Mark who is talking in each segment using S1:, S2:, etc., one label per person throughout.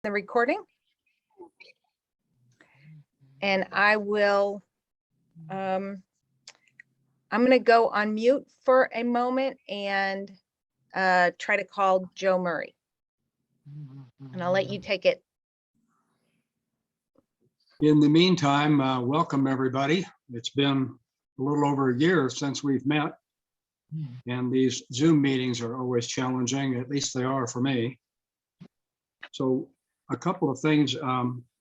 S1: the recording. And I will, I'm going to go on mute for a moment and try to call Joe Murray. And I'll let you take it.
S2: In the meantime, welcome everybody. It's been a little over a year since we've met. And these Zoom meetings are always challenging, at least they are for me. So a couple of things,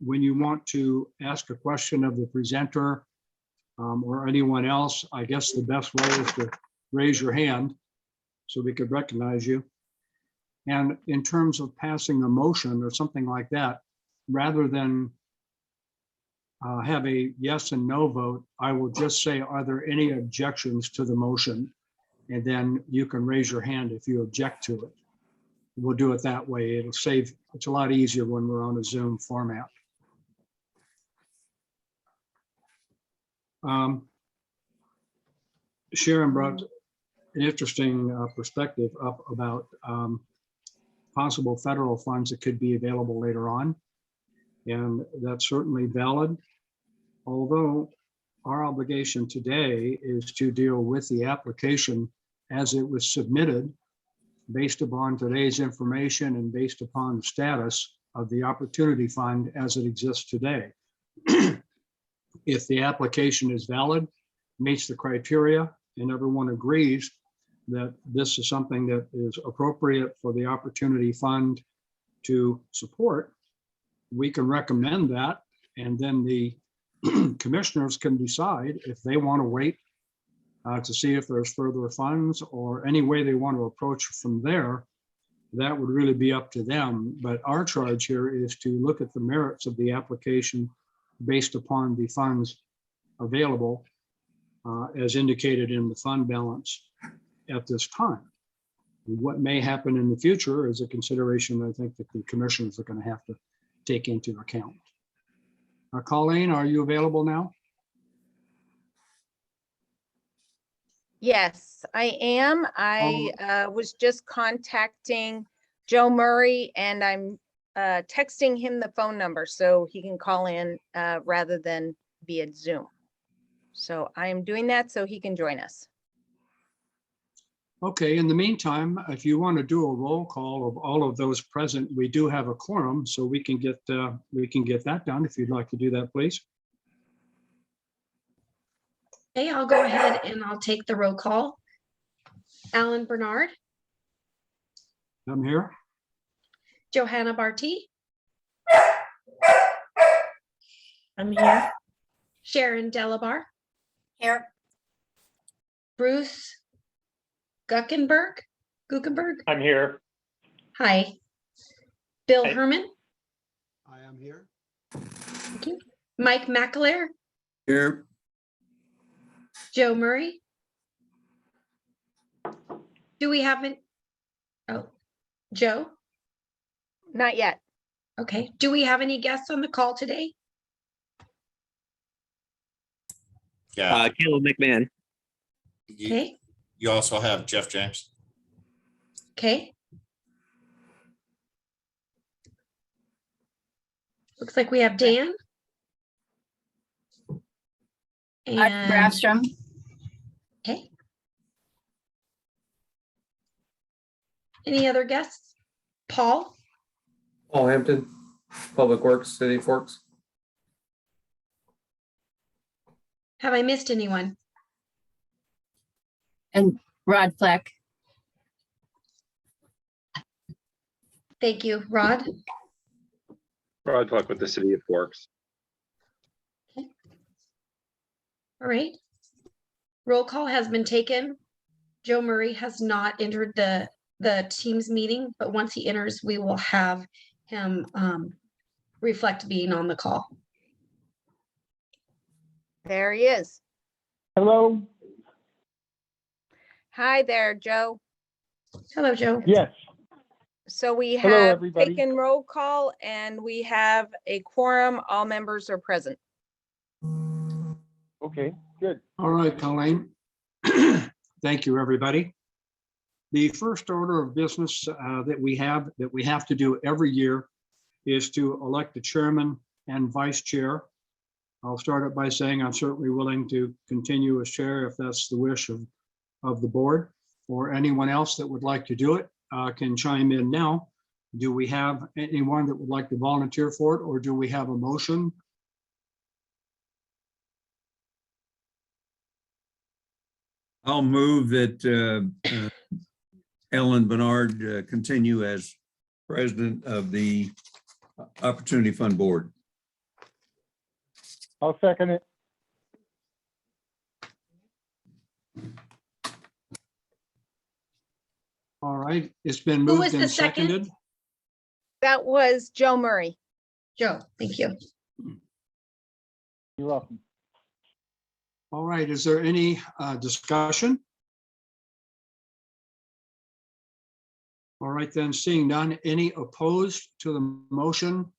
S2: when you want to ask a question of the presenter or anyone else, I guess the best way is to raise your hand so we could recognize you. And in terms of passing a motion or something like that, rather than have a yes and no vote, I will just say, are there any objections to the motion? And then you can raise your hand if you object to it. We'll do it that way. It'll save, it's a lot easier when we're on a Zoom format. Sharon brought an interesting perspective up about possible federal funds that could be available later on. And that's certainly valid. Although our obligation today is to deal with the application as it was submitted based upon today's information and based upon the status of the opportunity fund as it exists today. If the application is valid, meets the criteria, and everyone agrees that this is something that is appropriate for the opportunity fund to support, we can recommend that, and then the commissioners can decide if they want to wait to see if there's further funds or any way they want to approach from there. That would really be up to them. But our charge here is to look at the merits of the application based upon the funds available as indicated in the fund balance at this time. What may happen in the future is a consideration I think that the commissioners are going to have to take into account. Colleen, are you available now?
S1: Yes, I am. I was just contacting Joe Murray and I'm texting him the phone number so he can call in rather than via Zoom. So I am doing that so he can join us.
S2: Okay, in the meantime, if you want to do a roll call of all of those present, we do have a quorum, so we can get that done if you'd like to do that, please.
S3: Okay, I'll go ahead and I'll take the roll call. Alan Bernard,
S2: I'm here.
S3: Johanna Barty,
S4: I'm here.
S3: Sharon Delabar,
S4: Here.
S3: Bruce Guggenberg.
S5: I'm here.
S3: Hi. Bill
S5: Hi.
S3: Herman.
S6: I am here.
S3: Thank you. Mike McAleer,
S6: Here.
S3: Joe Murray. Do we have an, oh, Joe?
S1: Not yet.
S3: Okay. Do we have any guests on the call today?
S7: Yeah,
S4: Caleb McMahon.
S3: Okay.
S7: you also have Jeff James.
S3: Okay. Looks like we have Dan. And,
S4: Grafstrom.
S3: okay. Any other guests? Paul?
S8: Paul Hampton, Public Works, City of Forks.
S3: Have I missed anyone?
S4: And Rod Fleck.
S3: Thank you, Rod.
S5: Rod Fleck with the City of Forks.
S3: All right. Roll call has been taken. Joe Murray has not entered the Teams meeting, but once he enters, we will have him reflect being on the call.
S1: There he is.
S5: Hello.
S1: Hi there, Joe.
S3: Hello, Joe.
S5: Yes.
S1: So we
S5: Hello,
S1: have
S5: everybody.
S1: taken roll call and we have a quorum. All members are present.
S5: Okay, good.
S2: All right, Colleen. Thank you, everybody. The first order of business that we have to do every year is to elect the chairman and vice chair. I'll start it by saying I'm certainly willing to continue as chair if that's the wish of the board, or anyone else that would like to do it can chime in now. Do we have anyone that would like to volunteer for it, or do we have a motion?
S6: I'll move that Ellen Bernard continue as president of the Opportunity Fund Board.
S9: I'll second it.
S2: All right, it's been
S3: Who was
S2: moved
S3: the
S2: and
S3: second?
S2: seconded.
S1: That was Joe Murray.
S3: Joe, thank you.
S9: You're welcome.
S2: All right, is there any discussion? All right, then, seeing none, any opposed to the motion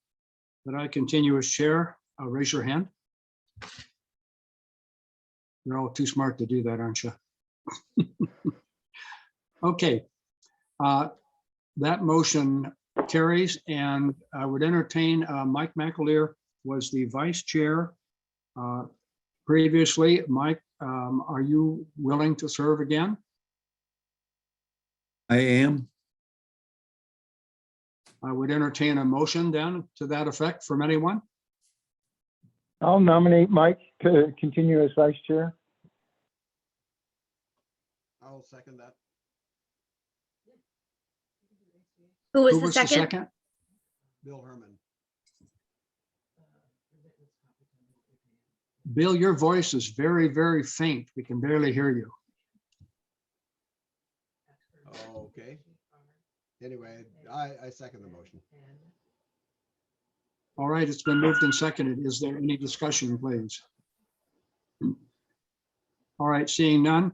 S2: that I continue as chair, raise your hand. You're all too smart to do that, aren't you? Okay, that motion carries, and I would entertain, Mike McAleer was the vice chair previously. Mike, are you willing to serve again?
S6: I am.
S2: I would entertain a motion then to that effect from anyone.
S9: I'll nominate Mike to continue as vice chair.
S6: I'll second that.
S3: Who was
S2: Who
S3: the second?
S6: Bill Herman.
S2: Bill, your voice is very, very faint. We can barely hear you.
S6: Oh, okay. Anyway, I second the motion.
S2: All right, it's been moved and seconded. Is there any discussion, please? All right, seeing none.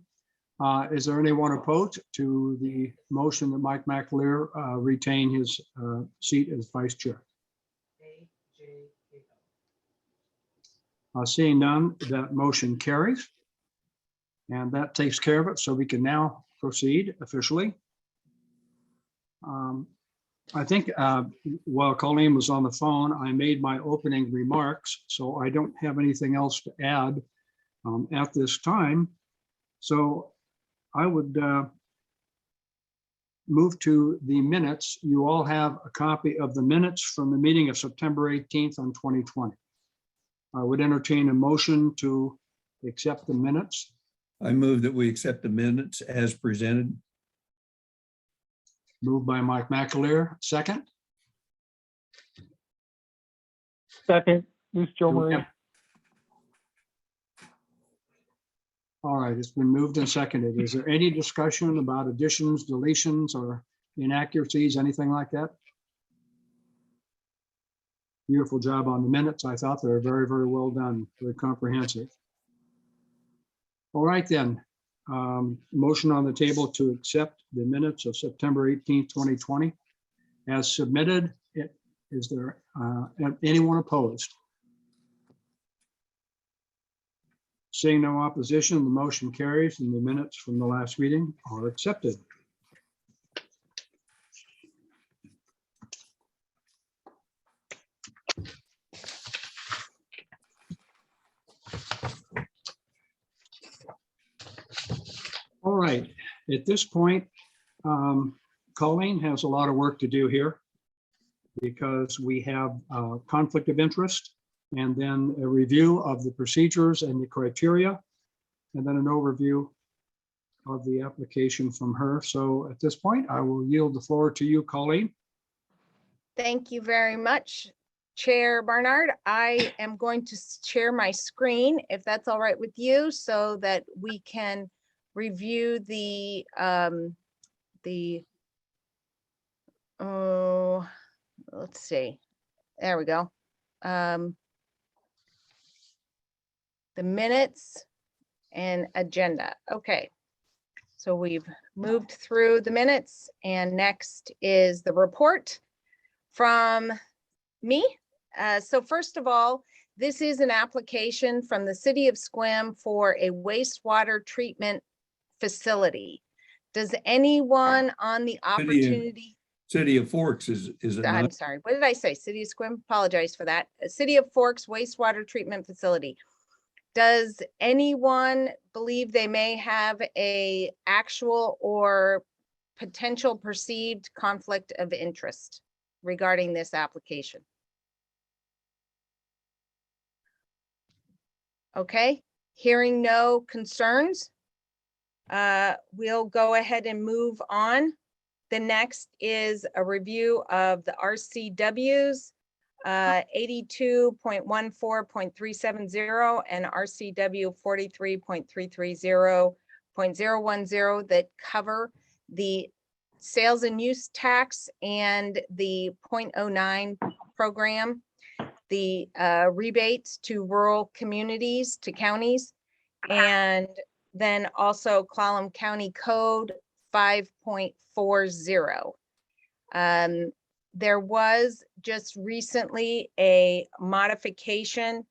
S2: Is there anyone opposed to the motion that Mike McAleer retain his seat as vice chair? Seeing none, that motion carries. And that takes care of it, so we can now proceed officially. I think while Colleen was on the phone, I made my opening remarks, so I don't have anything else to add at this time. So I would move to the minutes. You all have a copy of the minutes from the meeting of September 18th on 2020. I would entertain a motion to accept the minutes.
S6: I move that we accept the minutes as presented.
S2: Moved by Mike McAleer, second.
S9: Second, this is Joe Murray.
S2: All right, it's been moved and seconded. Is there any discussion about additions, deletions, or inaccuracies, anything like that? Beautiful job on the minutes. I thought they were very, very well done, very comprehensive. All right, then. Motion on the table to accept the minutes of September 18th, 2020 as submitted. Is there anyone opposed? Seeing no opposition, the motion carries and the minutes from the last meeting are accepted. All right, at this point, Colleen has a lot of work to do here because we have a conflict of interest and then a review of the procedures and the criteria, and then an overview of the application from her. So at this point, I will yield the floor to you, Colleen.
S1: Thank you very much, Chair Barnard. I am going to share my screen, if that's all right with you, so that we can review the let's see, there we go. The minutes and agenda. Okay, so we've moved through the minutes, and next is the report from me. So first of all, this is an application from the City of Sequim for a wastewater treatment facility. Does anyone on the opportunity?
S6: City of Forks is it
S1: I'm
S6: not?
S1: sorry, what did I say? City of Squim, apologize for that. City of Forks wastewater treatment facility. Does anyone believe they may have a actual or potential perceived conflict of interest regarding this application? Okay, hearing no concerns, we'll go ahead and move on. The next is a review of the RCWs, 82.14.370 and RCW 43.330.010 that cover the sales and use tax and the 0.09 program, the rebates to rural communities, to counties, and then also Clallam County Code 5.40. There was just recently a modification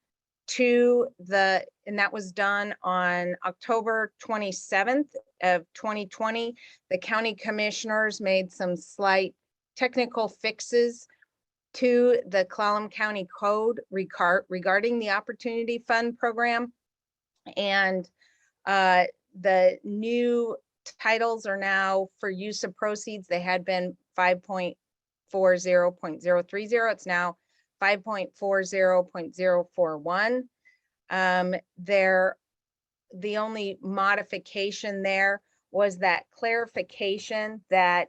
S1: to the, and that was done on October 27th of 2020. The county commissioners made some slight technical fixes to the Clallam County Code regarding the Opportunity Fund program. And the new titles are now for use of proceeds. They had been 5.40.030. It's now 5.40.041. The only modification there was that clarification that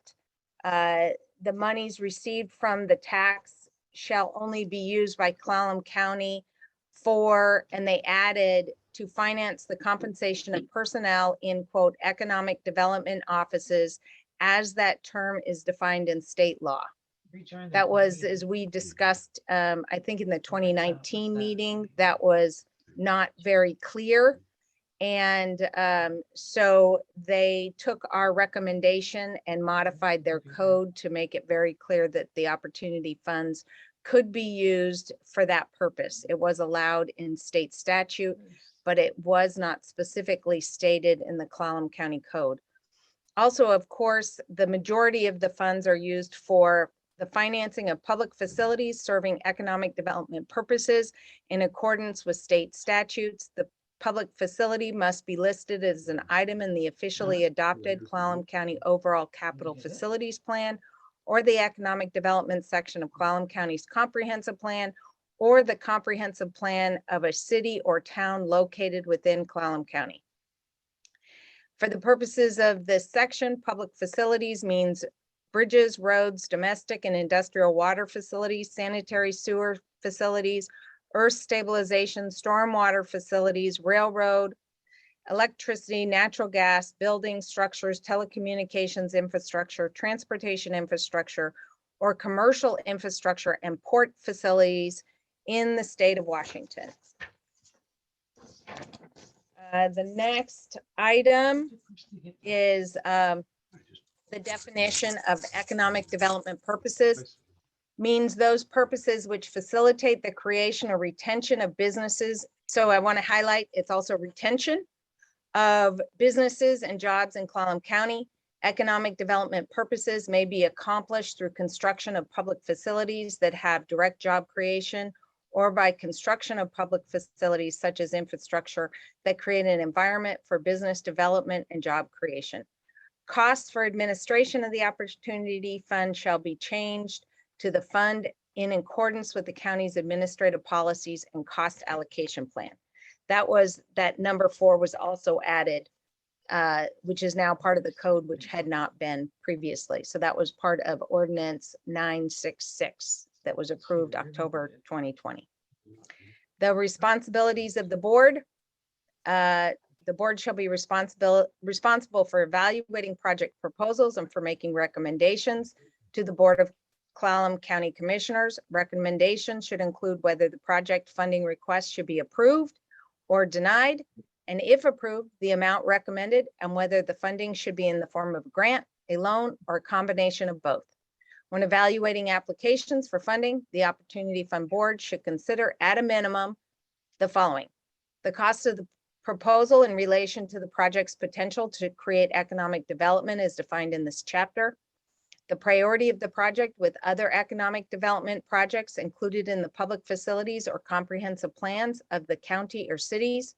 S1: the monies received from the tax shall only be used by Clallam County for, and they added, to finance the compensation of personnel in quote economic development offices as that term is defined in state law. That was, as we discussed, I think in the 2019 meeting, that was not very clear. And so they took our recommendation and modified their code to make it very clear that the opportunity funds could be used for that purpose. It was allowed in state statute, but it was not specifically stated in the Clallam County Code. Also, of course, the majority of the funds are used for the financing of public facilities serving economic development purposes in accordance with state statutes. The public facility must be listed as an item in the officially adopted Clallam County Overall Capital Facilities Plan or the Economic Development section of Clallam County's Comprehensive Plan or the comprehensive plan of a city or town located within Clallam County. For the purposes of this section, public facilities means bridges, roads, domestic and industrial water facilities, sanitary sewer facilities, earth stabilization, stormwater facilities, railroad, electricity, natural gas, buildings, structures, telecommunications infrastructure, transportation infrastructure, or commercial infrastructure and port facilities in the state of Washington. The next item is the definition of economic development purposes. Means those purposes which facilitate the creation or retention of businesses. So I want to highlight, it's also retention of businesses and jobs in Clallam County. Economic development purposes may be accomplished through construction of public facilities that have direct job creation or by construction of public facilities such as infrastructure that create an environment for business development and job creation. Costs for administration of the Opportunity Fund shall be changed to the fund in accordance with the county's administrative policies and cost allocation plan. That number 4 was also added, which is now part of the code, which had not been previously. So that was part of ordinance 966 that was approved October 2020. The responsibilities of the board shall be responsible for evaluating project proposals and for making recommendations to the Board of Clallam County Commissioners. Recommendations should include whether the project funding request should be approved or denied, and if approved, the amount recommended and whether the funding should be in the form of a grant, a loan, or a combination of both. When evaluating applications for funding, the Opportunity Fund Board should consider at a minimum the following: the cost of the proposal in relation to the project's potential to create economic development as defined in this chapter, the priority of the project with other economic development projects included in the public facilities or comprehensive plans of the county or cities,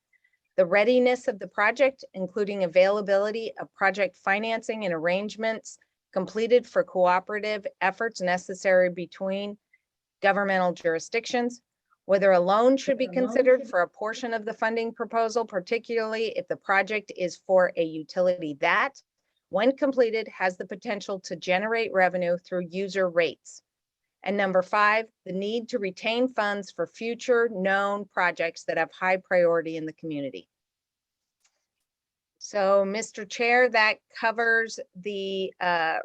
S1: the readiness of the project, including availability of project financing and arrangements completed for cooperative efforts necessary between governmental jurisdictions, whether a loan should be considered for a portion of the funding proposal, particularly if the project is for a utility that, when completed, has the potential to generate revenue through user rates. And number 5, the need to retain funds for future known projects that have high priority in the community. So, Mr. Chair, that covers the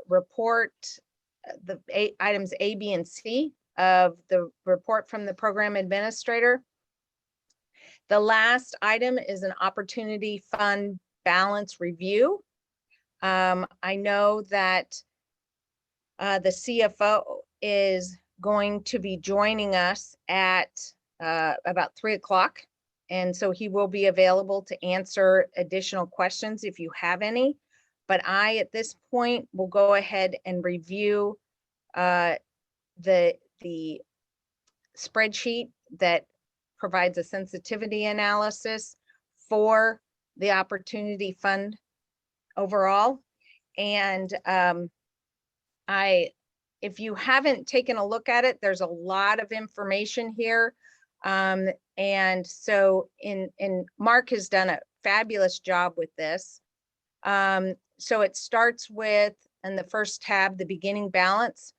S1: report, items A, B, and C of the report from the program administrator. The last item is an opportunity fund balance review. I know that the CFO is going to be joining us at about 3 o'clock. And so he will be available to answer additional questions if you have any. But I, at this point, will go ahead and review the spreadsheet that provides a sensitivity analysis for the opportunity fund overall. And if you haven't taken a look at it, there's a lot of information here. And so Mark has done a fabulous job with this. So it starts with, in the first tab, the beginning balance,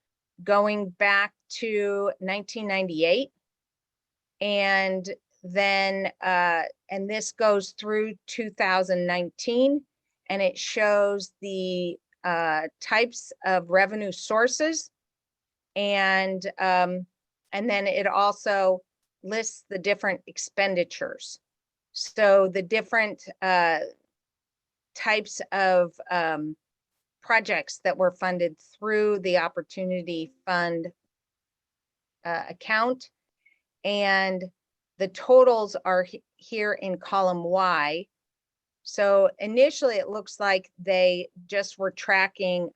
S1: going back to 1998. And then, and this goes through 2019, and it shows the types of revenue sources. And then it also lists the different expenditures. So the different types of projects that were funded through the Opportunity Fund account. And the totals are here in column Y. So initially it looks like they just were tracking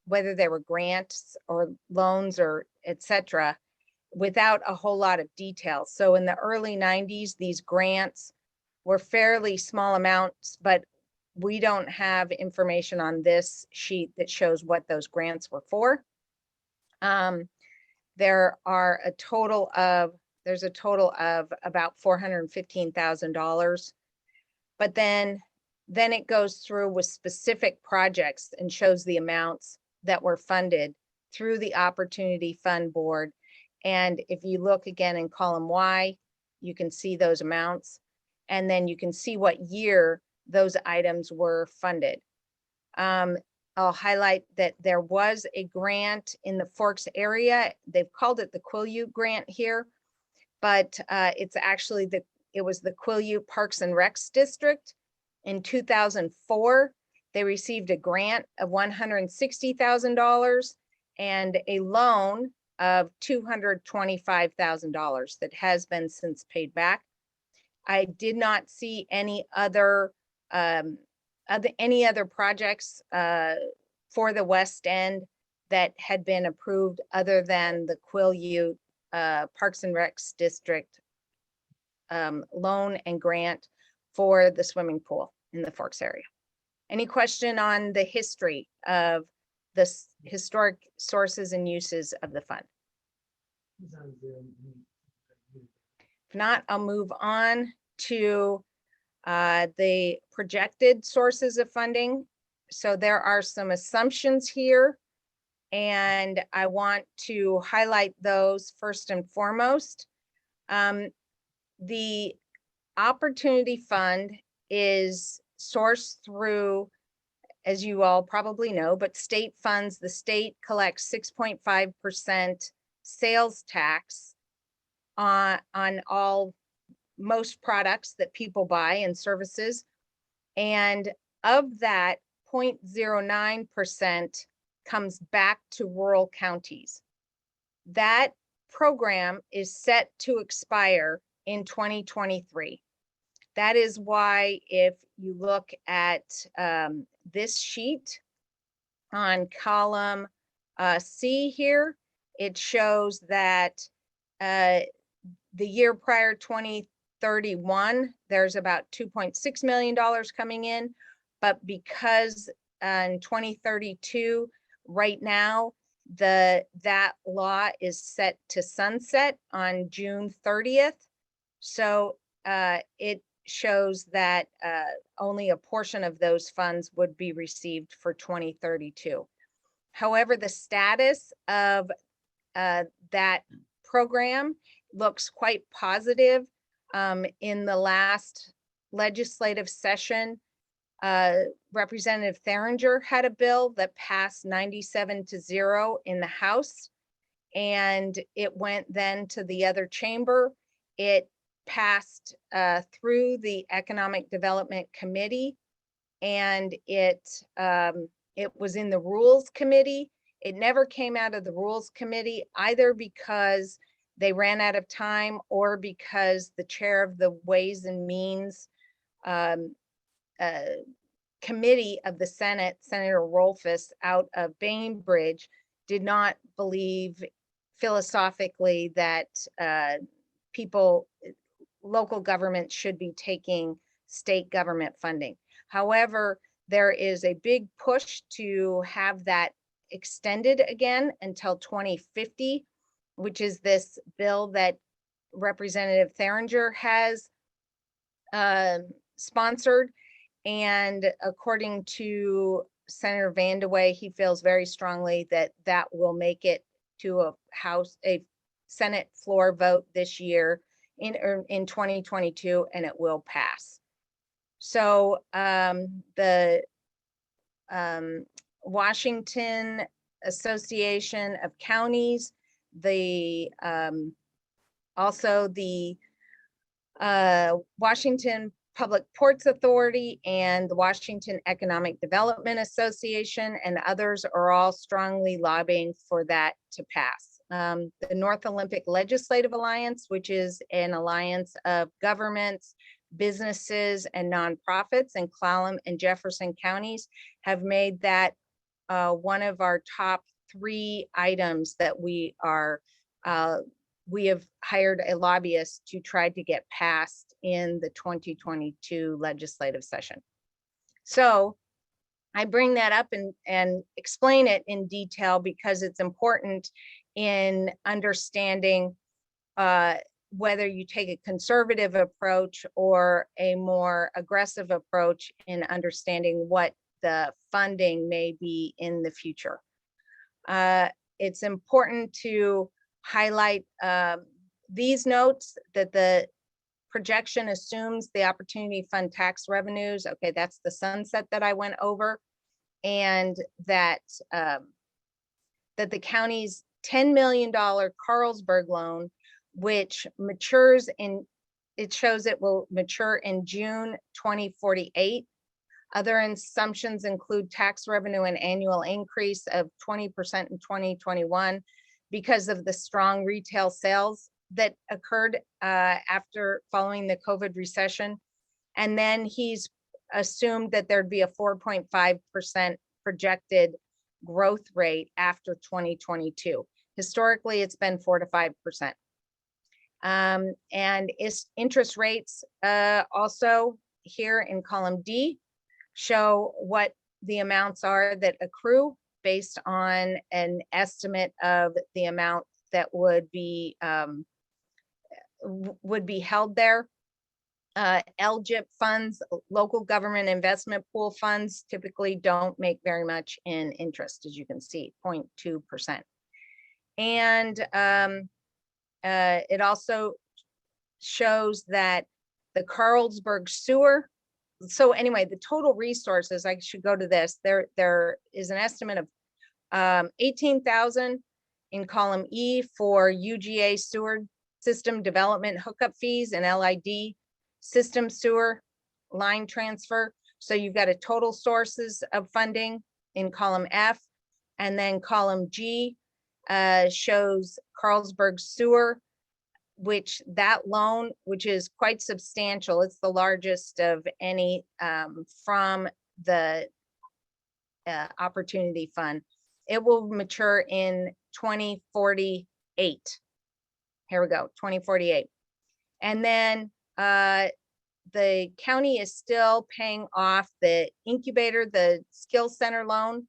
S1: whether they were grants or loans or etc., without a whole lot of details. So in the early 90s, these grants were fairly small amounts, but we don't have information on this sheet that shows what those grants were for. There are a total of, there's a total of about $415,000, but then it goes through with specific projects and shows the amounts that were funded through the Opportunity Fund Board. And if you look again in column Y, you can see those amounts, and then you can see what year those items were funded. I'll highlight that there was a grant in the Forks area. They've called it the Quileute grant here, but it's actually it was the Quileute Parks and Recs District. In 2004, they received a grant of $160,000 and a loan of $225,000 that has been since paid back. I did not see any other projects for the West End that had been approved other than the Quileute Parks and Recs District loan and grant for the swimming pool in the Forks area. Any question on the history of the historic sources and uses of the fund? If not, I'll move on to the projected sources of funding. So there are some assumptions here, and I want to highlight those first and foremost. The Opportunity Fund is sourced through, as you all probably know, but state funds. The state collects 6.5% sales tax on most products that people buy and services. And of that, 0.09% comes back to rural counties. That program is set to expire in 2023. That is why if you look at this sheet on column C here, it shows that the year prior, 2031, there's about $2.6 million coming in. But because in 2032, right now, that law is set to sunset on June 30th. So it shows that only a portion of those funds would be received for 2032. However, the status of that program looks quite positive. In the last legislative session, Representative Theringer had a bill that passed 97-0 in the House, and it went then to the other chamber. It passed through the Economic Development Committee, and it was in the Rules Committee. It never came out of the Rules Committee, either because they ran out of time or because the chair of the Ways and Means committee of the Senate, Senator Rolfus out of Bainbridge, did not believe philosophically that local government should be taking state government funding. However, there is a big push to have that extended again until 2050, which is this bill that Representative Theringer has sponsored. And according to Senator Vandeweghe, he feels very strongly that that will make it to a Senate floor vote this year in 2022, and it will pass. So the Washington Association of Counties, also the Washington Public Ports Authority and the Washington Economic Development Association and others are all strongly lobbying for that to pass. The North Olympic Legislative Alliance, which is an alliance of governments, businesses, and nonprofits in Clallam and Jefferson counties, have made that one of our top 3 items that we have hired a lobbyist to try to get passed in the 2022 legislative session. So I bring that up and explain it in detail because it's important in understanding whether you take a conservative approach or a more aggressive approach in understanding what the funding may be in the future. It's important to highlight these notes that the projection assumes the Opportunity Fund tax revenues. Okay, that's the sunset that I went over, and that that the county's $10 million Carlsberg loan, which matures it shows it will mature in June 2048. Other assumptions include tax revenue and annual increase of 20% in 2021 because of the strong retail sales that occurred following the COVID recession. And then he's assumed that there'd be a 4.5% projected growth rate after 2022. Historically, it's been 4 to 5%. And interest rates also here in column D show what the amounts are that accrue based on an estimate of the amount that would be held there. LGIP funds, local government investment pool funds, typically don't make very much in interest, as you can see, 0.2%. And it also shows that the Carlsberg sewer. So anyway, the total resources, I should go to this, there is an estimate of 18,000 in column E for UGA sewer system development hookup fees and LID system sewer line transfer. So you've got a total sources of funding in column F, and then column G shows Carlsberg sewer, which that loan, which is quite substantial, it's the largest of any from the Opportunity Fund, it will mature in 2048. Here we go, 2048. And then the county is still paying off the incubator, the skill center loan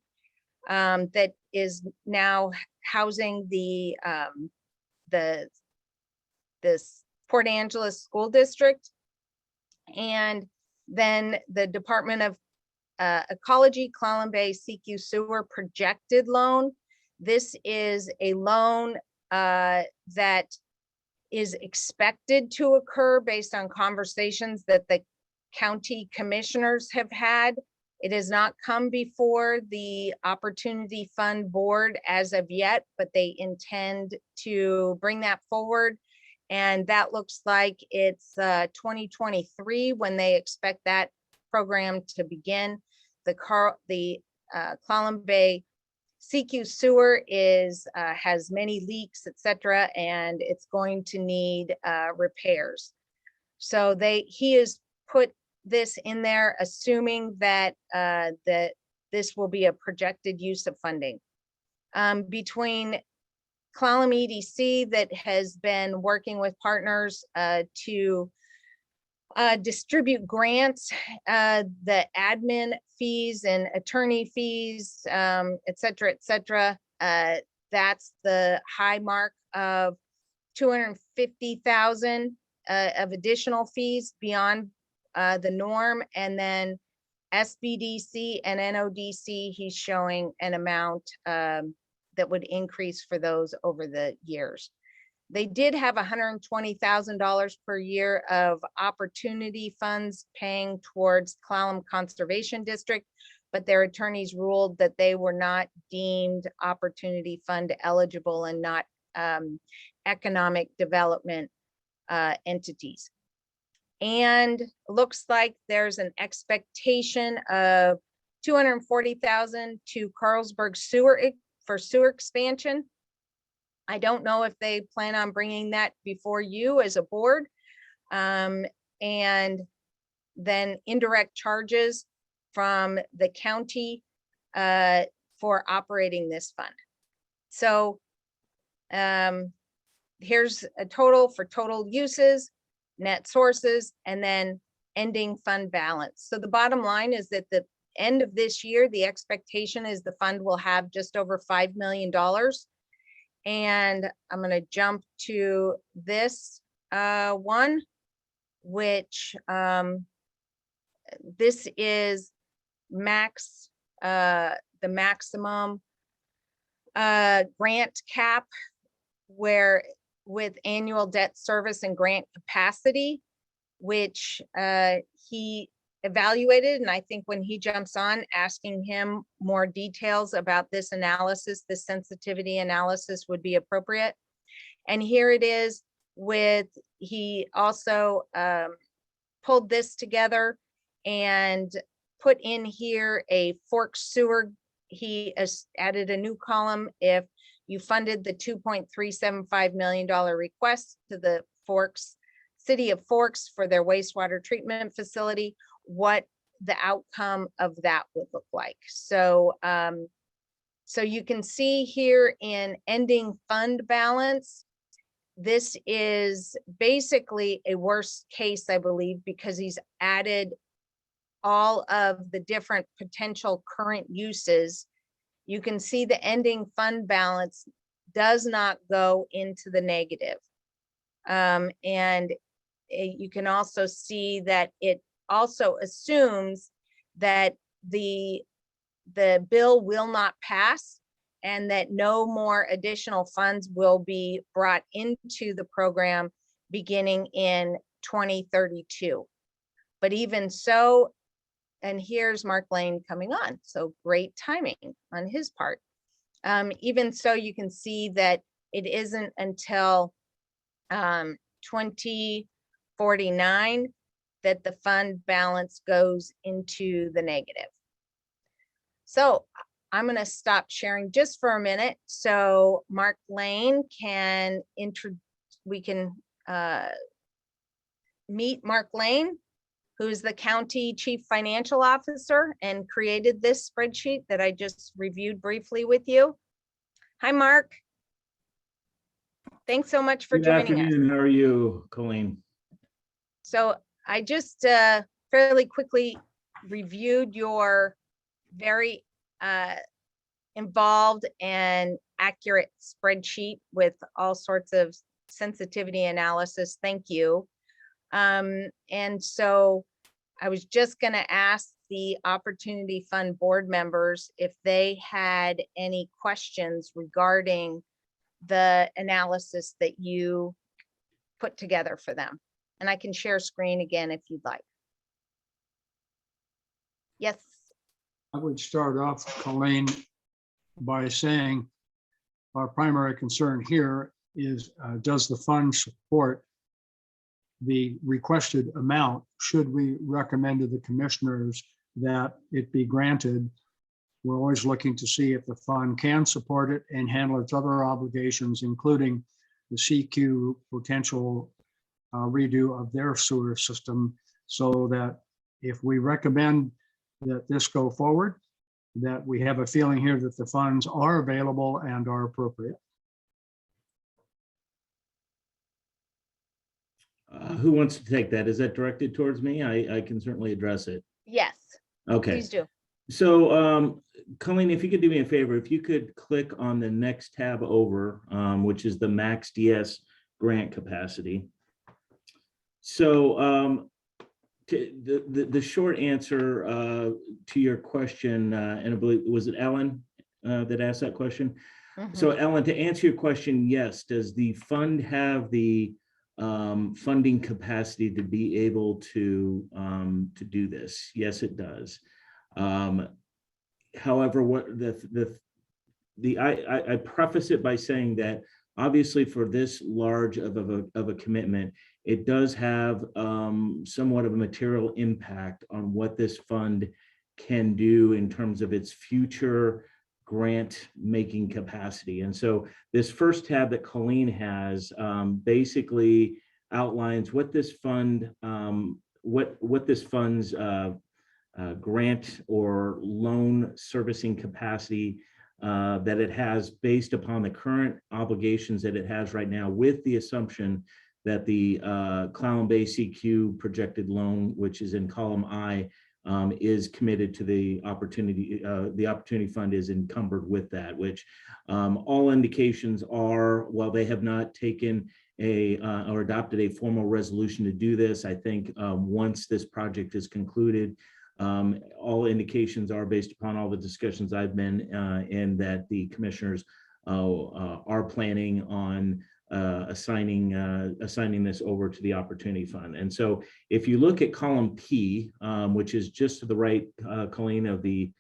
S1: that is now housing this Port Angeles School District. And then the Department of Ecology, Clallam Bay CQ Sewer projected loan. This is a loan that is expected to occur based on conversations that the county commissioners have had. It has not come before the Opportunity Fund Board as of yet, but they intend to bring that forward. And that looks like it's 2023 when they expect that program to begin. The Clallam Bay CQ sewer has many leaks, etc., and it's going to need repairs. So he has put this in there, assuming that that this will be a projected use of funding. Between Clallam EDC that has been working with partners to distribute grants, the admin fees and attorney fees, et cetera, that's the high mark of 250,000 of additional fees beyond the norm. And then SBDC and NODC, he's showing an amount that would increase for those over the years. They did have $120,000 per year of opportunity funds paying towards Clallam Conservation District, but their attorneys ruled that they were not deemed opportunity fund eligible and not economic development entities. And looks like there's an expectation of $240,000 to Carlsberg sewer for sewer expansion. I don't know if they plan on bringing that before you as a board. And then indirect charges from the county for operating this fund. So here's a total for total uses, net sources, and then ending fund balance. So the bottom line is that the end of this year, the expectation is the fund will have just over $5 million. And I'm going to jump to this one, which this is the maximum grant cap, where with annual debt service and grant capacity, which he evaluated. And I think when he jumps on, asking him more details about this analysis, this sensitivity analysis would be appropriate. And here it is he also pulled this together and put in here a Forks sewer. He has added a new column. If you funded the $2.375 million request to the City of Forks for their wastewater treatment facility, what the outcome of that would look like. So, so you can see here in ending fund balance, this is basically a worst case, I believe, because he's added all of the different potential current uses. You can see the ending fund balance does not go into the negative. And you can also see that it also assumes that the bill will not pass and that no more additional funds will be brought into the program beginning in 2032. But even so, and here's Mark Lane coming on, so great timing on his part. Even so, you can see that it isn't until 2049 that the fund balance goes into the negative. So I'm going to stop sharing just for a minute so Mark Lane can meet Mark Lane. who's the county chief financial officer and created this spreadsheet that I just reviewed briefly with you. Hi, Mark. Thanks so much for
S10: Good
S1: joining us.
S10: afternoon. How are you, Colleen?
S1: So I just fairly quickly reviewed your very involved and accurate spreadsheet with all sorts of sensitivity analysis. Thank you. And so I was just going to ask the Opportunity Fund board members if they had any questions regarding the analysis that you put together for them. And I can share screen again if you'd like. Yes.
S2: I would start off, Colleen, by saying our primary concern here is, does the fund support the requested amount? Should we recommend to the commissioners that it be granted? We're always looking to see if the fund can support it and handle its other obligations, including the CQ potential redo of their sewer system, so that if we recommend that this go forward, that we have a feeling here that the funds are available and are appropriate.
S10: Who wants to take that? Is that directed towards me? I can certainly address it.
S1: Yes,
S10: Okay.
S1: please do.
S10: So, Colleen, if you could do me a favor, if you could click on the next tab over, which is the Max DS grant capacity. So, the short answer to your question, and I believe, was it Ellen that asked that question? So, Ellen, to answer your question, yes. Does the fund have the funding capacity to be able to do this? Yes, it does. However, what I preface it by saying that obviously for this large of a commitment, it does have somewhat of a material impact on what this fund can do in terms of its future grant making capacity. And so this first tab that Colleen has basically outlines what this fund, what this fund's grant or loan servicing capacity that it has based upon the current obligations that it has right now, with the assumption that the Clallam Bay CQ projected loan, which is in column I, is committed to the opportunity. The Opportunity Fund is encumbered with that, which all indications are, while they have not taken or adopted a formal resolution to do this, I think once this project is concluded, all indications are, based upon all the discussions I've been in, that the commissioners are planning on assigning this over to the Opportunity Fund. And so if you look at column P, which is just to the right, Colleen, of the,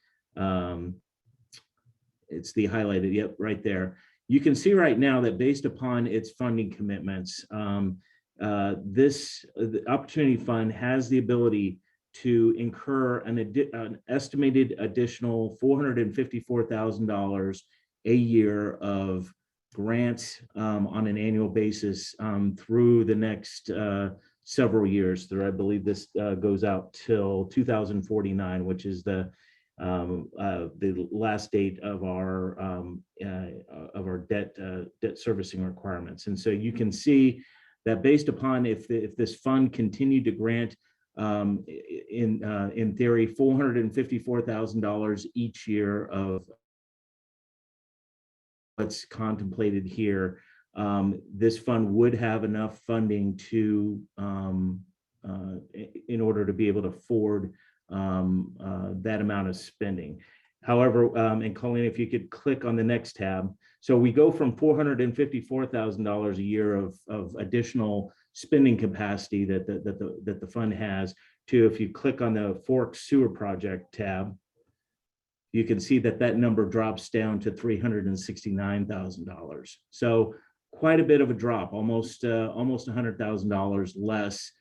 S10: it's the highlighted, yep, right there. You can see right now that based upon its funding commitments, the Opportunity Fund has the ability to incur an estimated additional $454,000 a year of grants on an annual basis through the next several years. There, I believe this goes out till 2049, which is the last date of our debt servicing requirements. And so you can see that based upon if this fund continued to grant in theory $454,000 each year of what's contemplated here, this fund would have enough funding to in order to be able to afford that amount of spending. However, and Colleen, if you could click on the next tab. So we go from $454,000 a year of additional spending capacity that the fund has to, if you click on the Forks Sewer Project tab, you can see that that number drops down to $369,000. So quite a bit of a drop, almost $100,000 less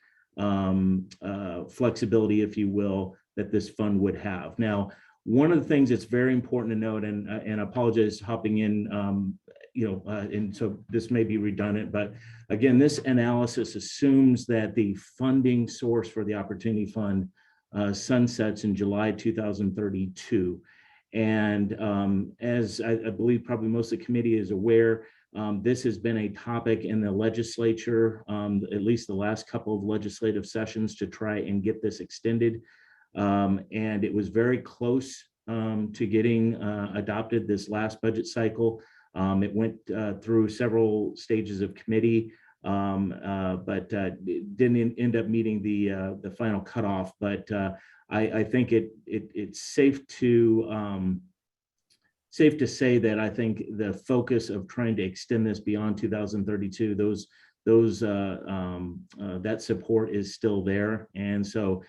S10: flexibility, if you will, that this fund would have. Now, one of the things that's very important to note, and I apologize hopping in, and so this may be redundant, but again, this analysis assumes that the funding source for the Opportunity Fund sunsets in July 2032. And as I believe probably most of the committee is aware, this has been a topic in the legislature, at least the last couple of legislative sessions, to try and get this extended. And it was very close to getting adopted this last budget cycle. It went through several stages of committee, but didn't end up meeting the final cutoff. But I think it's safe to say that I think the focus of trying to extend this beyond 2032, that support is still there. And so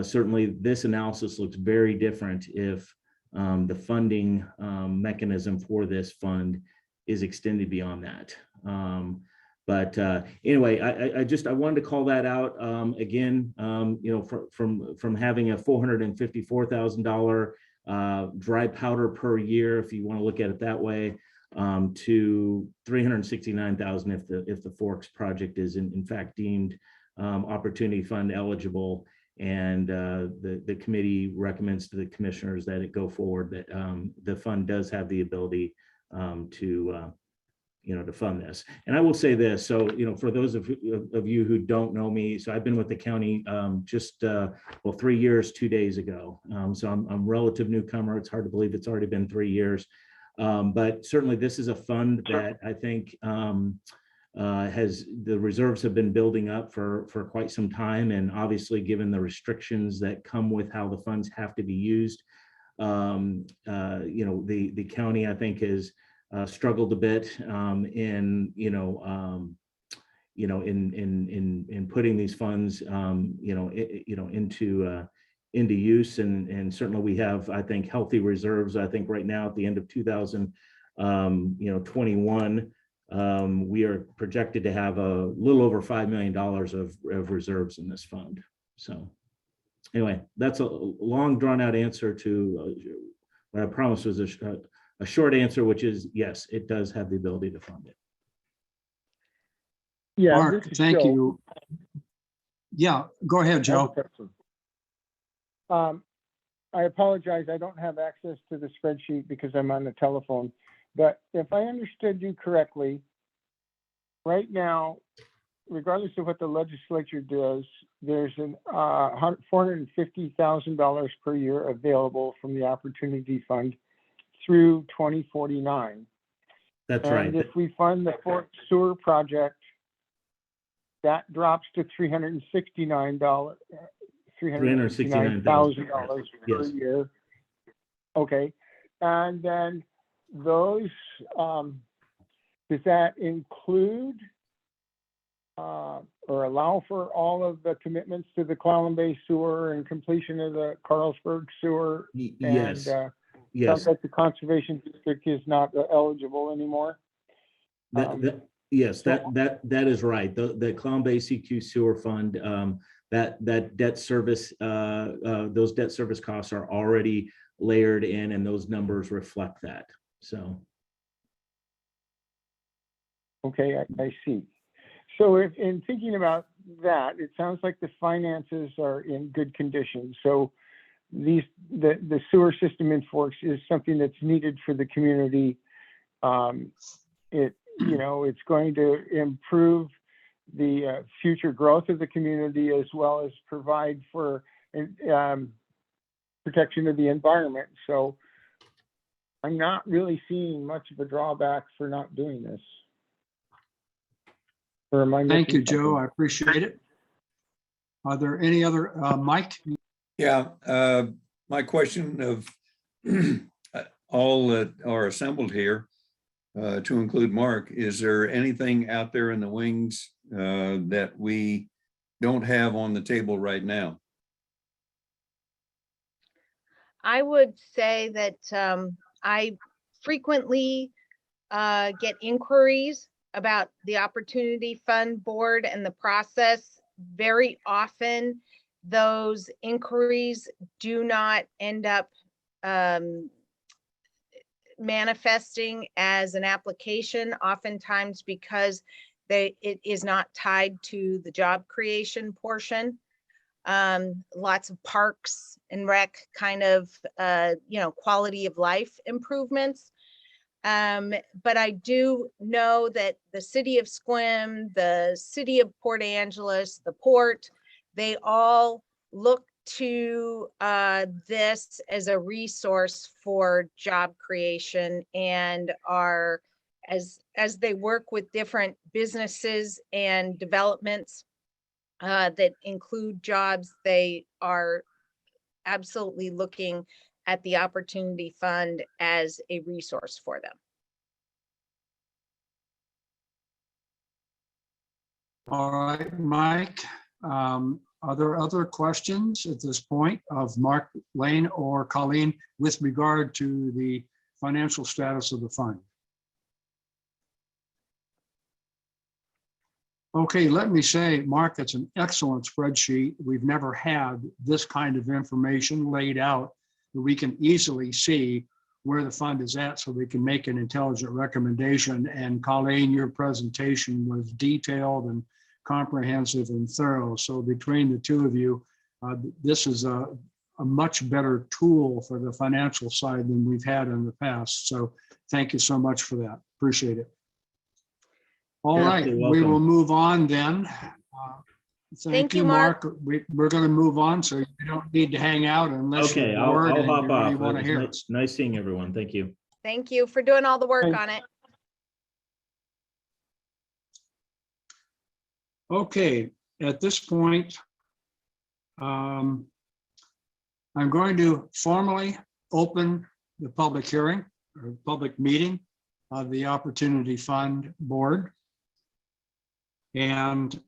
S10: certainly this analysis looks very different if the funding mechanism for this fund is extended beyond that. But anyway, I wanted to call that out again. From having a $454,000 dry powder per year, if you want to look at it that way, to $369,000 if the Forks project is in fact deemed Opportunity Fund eligible. And the committee recommends to the commissioners that it go forward, that the fund does have the ability to fund this. And I will say this, so, for those of you who don't know me, so I've been with the county just 3 years, 2 days ago. So I'm relative newcomer. It's hard to believe it's already been 3 years. But certainly this is a fund that I think the reserves have been building up for quite some time. And obviously, given the restrictions that come with how the funds have to be used, the county, I think, has struggled a bit in putting these funds into use, and certainly we have, I think, healthy reserves. I think right now at the end of 2021, we are projected to have a little over $5 million of reserves in this fund. So anyway, that's a long drawn out answer to what I promised was a short answer, which is yes, it does have the ability to fund it.
S9: Yeah.
S2: Mark,
S9: this is
S2: thank
S9: Joe.
S2: you. Yeah, go ahead, Joe.
S9: I apologize, I don't have access to the spreadsheet because I'm on the telephone. But if I understood you correctly, right now, regardless of what the legislature does, there's an $450,000 per year available from the Opportunity Fund through 2049.
S10: That's
S9: And
S10: right.
S9: if we fund the Fort Sewer project, that drops to $369,000 per
S10: Yes.
S9: year. Okay, and then those, does that include or allow for all of the commitments to the Clallam Bay sewer and completion of the Carlsberg sewer?
S10: Yes.
S9: And
S10: Yes.
S9: sounds like the conservation district is not eligible anymore.
S10: Yes, that is right. The Clallam Bay CQ Sewer Fund, that debt service, those debt service costs are already layered in, and those numbers reflect that. So.
S9: Okay, I see. So if in thinking about that, it sounds like the finances are in good condition. So the sewer system in Forks is something that's needed for the community. It's going to improve the future growth of the community, as well as provide for protection of the environment. So I'm not really seeing much of a drawback for not doing this. Or am I
S2: Thank
S9: missing
S2: you, Joe.
S9: something?
S2: I appreciate it. Are there any other, Mike?
S6: Yeah, my question of all that are assembled here, to include Mark, is there anything out there in the wings that we don't have on the table right now?
S1: I would say that I frequently get inquiries about the Opportunity Fund Board and the process. Very often, those inquiries do not end up manifesting as an application, oftentimes because it is not tied to the job creation portion. Lots of parks and rec kind of, quality of life improvements. But I do know that the city of Sequim, the city of Port Angeles, the port, they all look to this as a resource for job creation, and are, as they work with different businesses and developments that include jobs, they are absolutely looking at the Opportunity Fund as a resource for them.
S2: All right, Mike. Are there other questions at this point of Mark Lane or Colleen with regard to the financial status of the fund? Okay, let me say, Mark, it's an excellent spreadsheet. We've never had this kind of information laid out that we can easily see where the fund is at so we can make an intelligent recommendation. And Colleen, your presentation was detailed and comprehensive and thorough. So between the two of you, this is a much better tool for the financial side than we've had in the past. So thank you so much for that. Appreciate it. All
S10: Sure,
S2: right,
S10: you're
S2: we will
S10: welcome.
S2: move on then.
S1: Thank you, Mark.
S2: We're going to move on, so you don't need to hang out unless
S10: Okay,
S2: you're
S10: I'll
S2: bored and
S10: hop
S2: you really
S10: off.
S2: want to
S10: It's
S2: hear us.
S10: nice seeing everyone. Thank you.
S1: Thank you for doing all the work
S9: Thank-
S1: on it.
S2: Okay, at this point, I'm going to formally open the public hearing or public meeting of the Opportunity Fund Board. And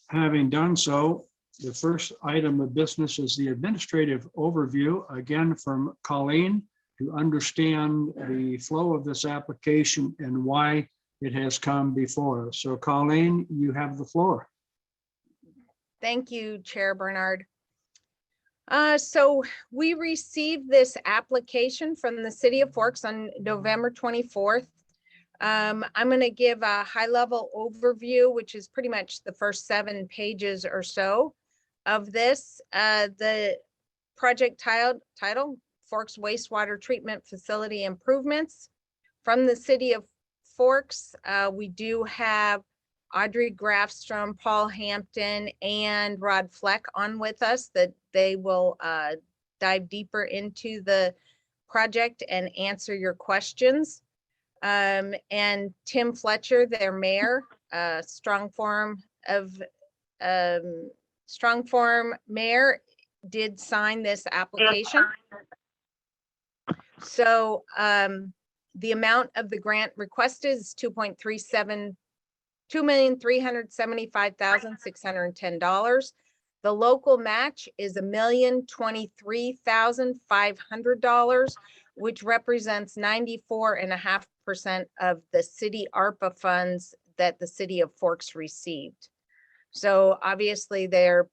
S2: having done so, the first item of business is the administrative overview, again from Colleen, to understand the flow of this application and why it has come before us. So Colleen, you have the floor.
S1: Thank you, Chair Bernard. So we received this application from the City of Forks on November 24th. I'm going to give a high-level overview, which is pretty much the first 7 pages or so of this. The project title, Forks Wastewater Treatment Facility Improvements. From the City of Forks, we do have Audrey Grafstrom, Paul Hampton, and Rod Fleck on with us, that they will dive deeper into the project and answer your questions. And Tim Fletcher, their mayor, Strong Form mayor, did sign this application. So the amount of the grant requested is $2,375,610. The local match is $1,023,500, which represents 94.5% of the city ARPA funds that the City of Forks received. So obviously they're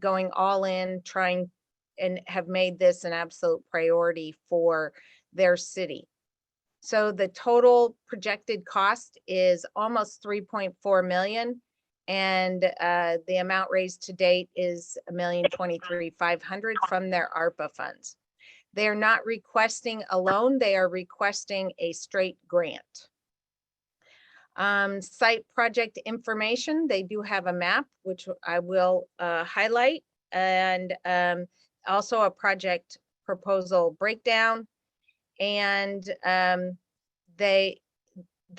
S1: going all in, trying, and have made this an absolute priority for their city. So the total projected cost is almost 3.4 million. And the amount raised to date is $1,023,500 from their ARPA funds. They are not requesting a loan, they are requesting a straight grant. Site project information, they do have a map, which I will highlight, and also a project proposal breakdown. And they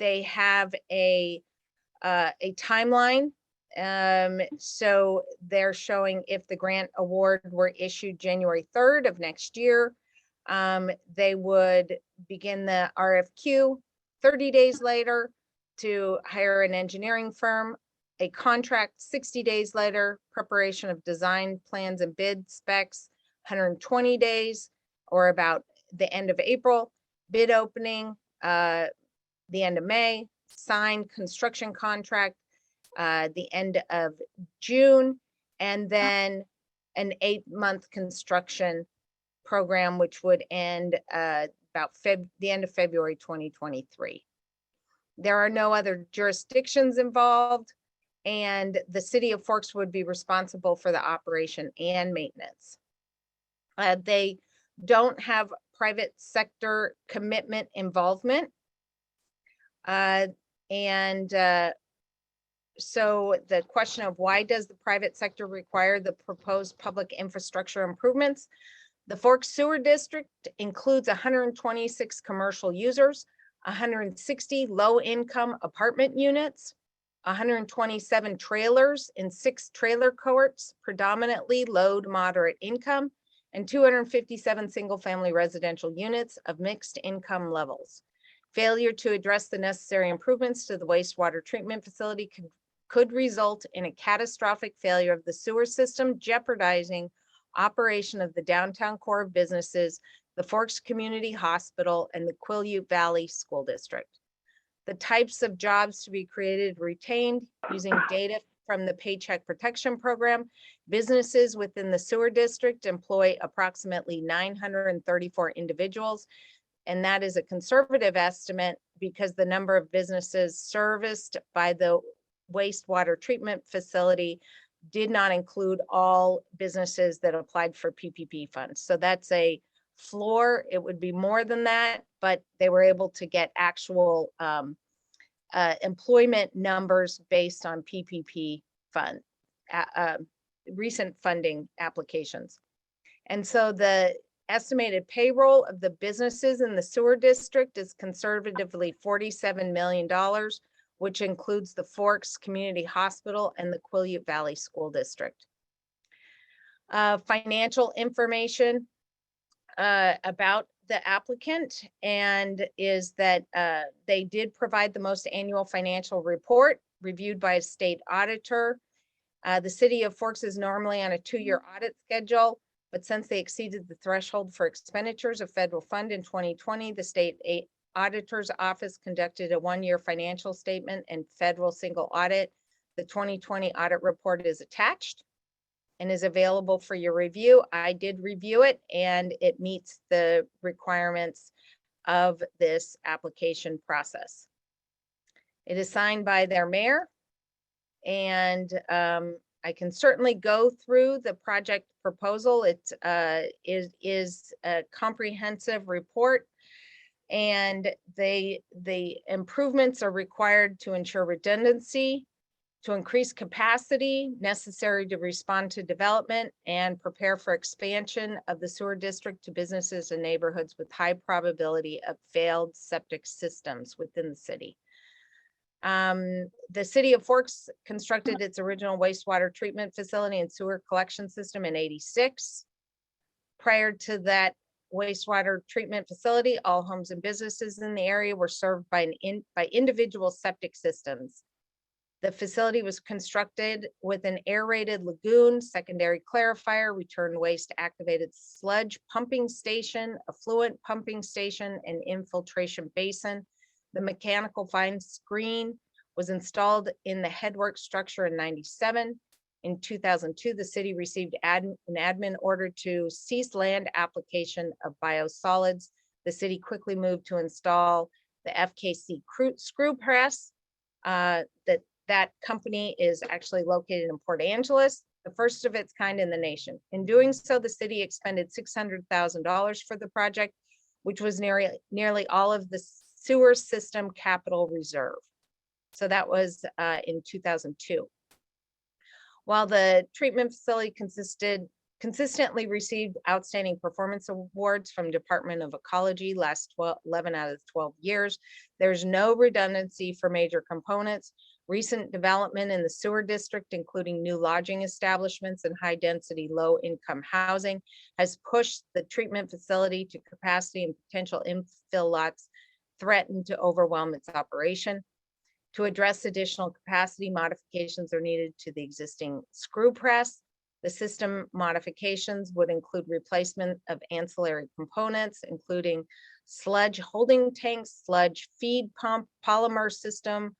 S1: have a timeline. So they're showing if the grant award were issued January 3rd of next year, they would begin the RFQ 30 days later to hire an engineering firm, a contract 60 days later, preparation of design plans and bid specs, 120 days, or about the end of April, bid opening, the end of May, signed construction contract, the end of June, and then an 8-month construction program, which would end about the end of February 2023. There are no other jurisdictions involved, and the city of Forks would be responsible for the operation and maintenance. They don't have private sector commitment involvement. So the question of why does the private sector require the proposed public infrastructure improvements? The Forks Sewer District includes 126 commercial users, 160 low-income apartment units, 127 trailers in 6 trailer courts, predominantly low to moderate income, and 257 single-family residential units of mixed income levels. Failure to address the necessary improvements to the wastewater treatment facility could result in a catastrophic failure of the sewer system, jeopardizing operation of the downtown core of businesses, the Forks Community Hospital, and the Quileute Valley School District. The types of jobs to be created, retained using data from the Paycheck Protection Program. Businesses within the sewer district employ approximately 934 individuals, and that is a conservative estimate because the number of businesses serviced by the wastewater treatment facility did not include all businesses that applied for PPP funds. So that's a floor. It would be more than that, but they were able to get actual employment numbers based on PPP fund, recent funding applications. And so the estimated payroll of the businesses in the sewer district is conservatively $47 million, which includes the Forks Community Hospital and the Quileute Valley School District. Financial information about the applicant and is that they did provide the most annual financial report reviewed by a state auditor. The city of Forks is normally on a 2-year audit schedule, but since they exceeded the threshold for expenditures of federal fund in 2020, the state auditor's office conducted a 1-year financial statement and federal single audit. The 2020 audit report is attached and is available for your review. I did review it and it meets the requirements of this application process. It is signed by their mayor, and I can certainly go through the project proposal. It is a comprehensive report, and the improvements are required to ensure redundancy, to increase capacity necessary to respond to development and prepare for expansion of the sewer district to businesses and neighborhoods with high probability of failed septic systems within the city. The city of Forks constructed its original wastewater treatment facility and sewer collection system in '86. Prior to that wastewater treatment facility, all homes and businesses in the area were served by individual septic systems. The facility was constructed with an aerated lagoon, secondary clarifier, return waste activated sludge pumping station, affluent pumping station, and infiltration basin. The mechanical fine screen was installed in the headwork structure in '97. In 2002, the city received an admin order to cease land application of biosolids. The city quickly moved to install the FKC screw press. That company is actually located in Port Angeles, the first of its kind in the nation. In doing so, the city expended $600,000 for the project, which was nearly all of the sewer system capital reserve. So that was in 2002. While the treatment facility consistently received outstanding performance awards from Department of Ecology last 11 out of 12 years, there's no redundancy for major components. Recent development in the sewer district, including new lodging establishments and high density, low income housing, has pushed the treatment facility to capacity, and potential infill lots threaten to overwhelm its operation. To address additional capacity, modifications are needed to the existing screw press. The system modifications would include replacement of ancillary components, including sludge holding tanks, sludge feed pump, polymer system,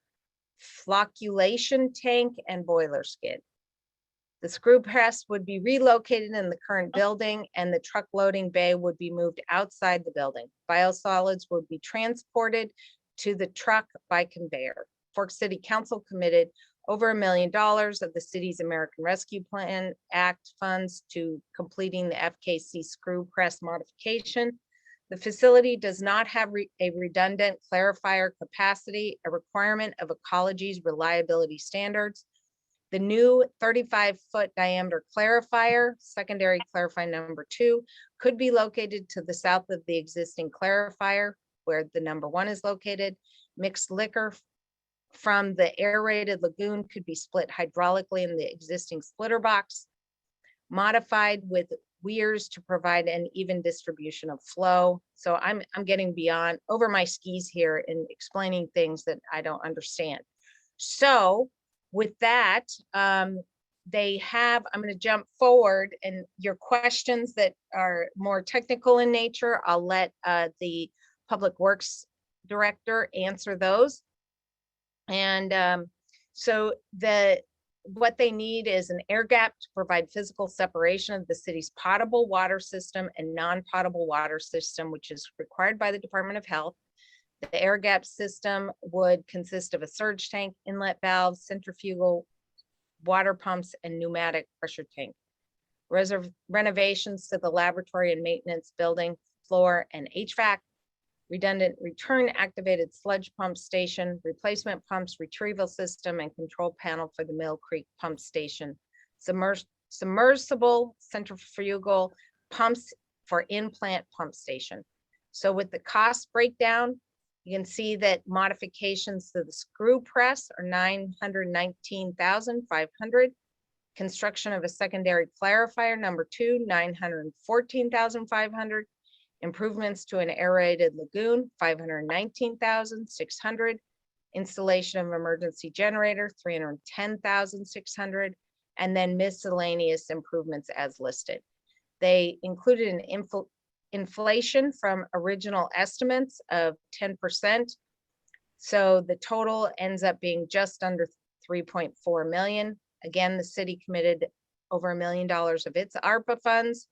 S1: flocculation tank, and boiler skid. The screw press would be relocated in the current building and the truck loading bay would be moved outside the building. Biosolids would be transported to the truck by conveyor. Fork City Council committed over $1 million of the city's American Rescue Plan Act funds to completing the FKC screw press modification. The facility does not have a redundant clarifier capacity, a requirement of ecology's reliability standards. The new 35-foot diameter clarifier, secondary clarifier number 2, could be located to the south of the existing clarifier where the number 1 is located. Mixed liquor from the aerated lagoon could be split hydraulically in the existing splitter box, modified with weirs to provide an even distribution of flow. So I'm getting beyond over my skis here in explaining things that I don't understand. So with that, they have, I'm going to jump forward, and your questions that are more technical in nature, I'll let the Public Works Director answer those. And so what they need is an air gap to provide physical separation of the city's potable water system and non-potable water system, which is required by the Department of Health. The air gap system would consist of a surge tank, inlet valves, centrifugal water pumps, and pneumatic pressure tank. Renovations to the laboratory and maintenance building floor and HVAC, redundant return activated sludge pump station, replacement pumps, retrieval system, and control panel for the Mill Creek pump station, submersible centrifugal pumps for in-plant pump station. So with the cost breakdown, you can see that modifications to the screw press are $919,500. Construction of a secondary clarifier number 2, $914,500. Improvements to an aerated lagoon, $519,600. Installation of emergency generator, $310,600. And then miscellaneous improvements as listed. They included an inflation from original estimates of 10%. So the total ends up being just under 3.4 million. Again, the city committed over $1 million of its ARPA funds,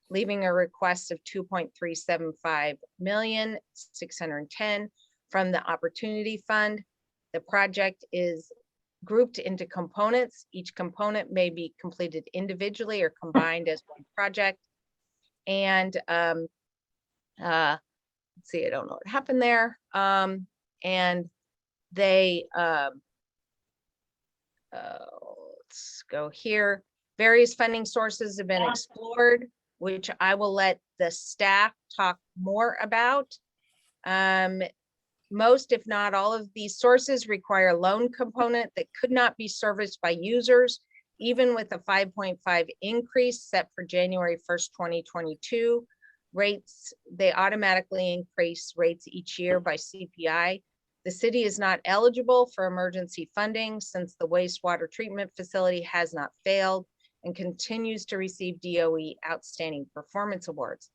S1: leaving a request of 2.375 million 610 from the Opportunity Fund. The project is grouped into components. Each component may be completed individually or combined as one project. And let's see, I don't know what happened there. And they, let's go here. Various funding sources have been explored, which I will let the staff talk more about. Most, if not all of these sources require a loan component that could not be serviced by users, even with a 5.5 increase set for January 1st, 2022. Rates, they automatically increase rates each year by CPI. The city is not eligible for emergency funding since the wastewater treatment facility has not failed and continues to receive DOE Outstanding Performance Awards.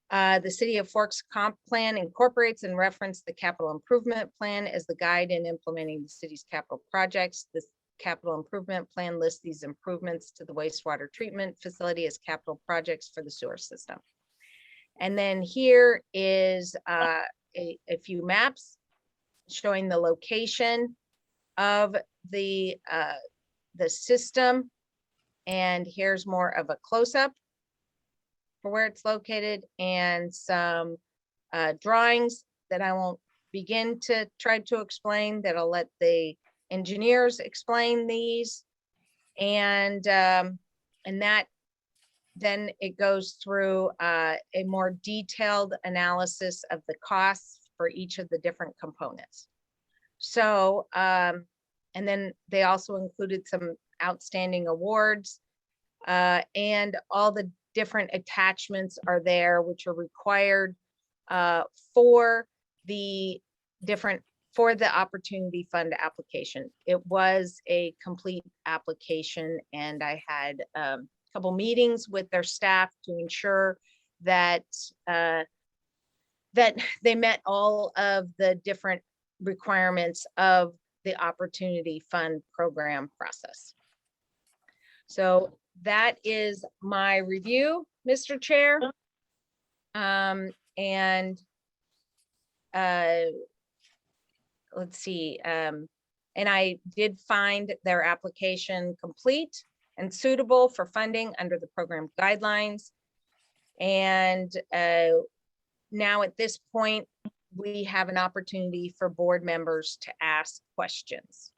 S1: The City of Forks Comp Plan incorporates and references the Capital Improvement Plan as the guide in implementing the city's capital projects. This Capital Improvement Plan lists these improvements to the wastewater treatment facility as capital projects for the sewer system. And then here is a few maps showing the location of the system. And here's more of a close-up for where it's located and some drawings that I won't begin to try to explain, that I'll let the engineers explain these. And that then it goes through a more detailed analysis of the costs for each of the different components. So, and then they also included some outstanding awards and all the different attachments are there, which are required for the Opportunity Fund application. It was a complete application, and I had a couple meetings with their staff to ensure that that they met all of the different requirements of the Opportunity Fund program process. So that is my review, Mr. Chair. And let's see, and I did find their application complete and suitable for funding under the program guidelines. And now at this point, we have an opportunity for board members to ask questions.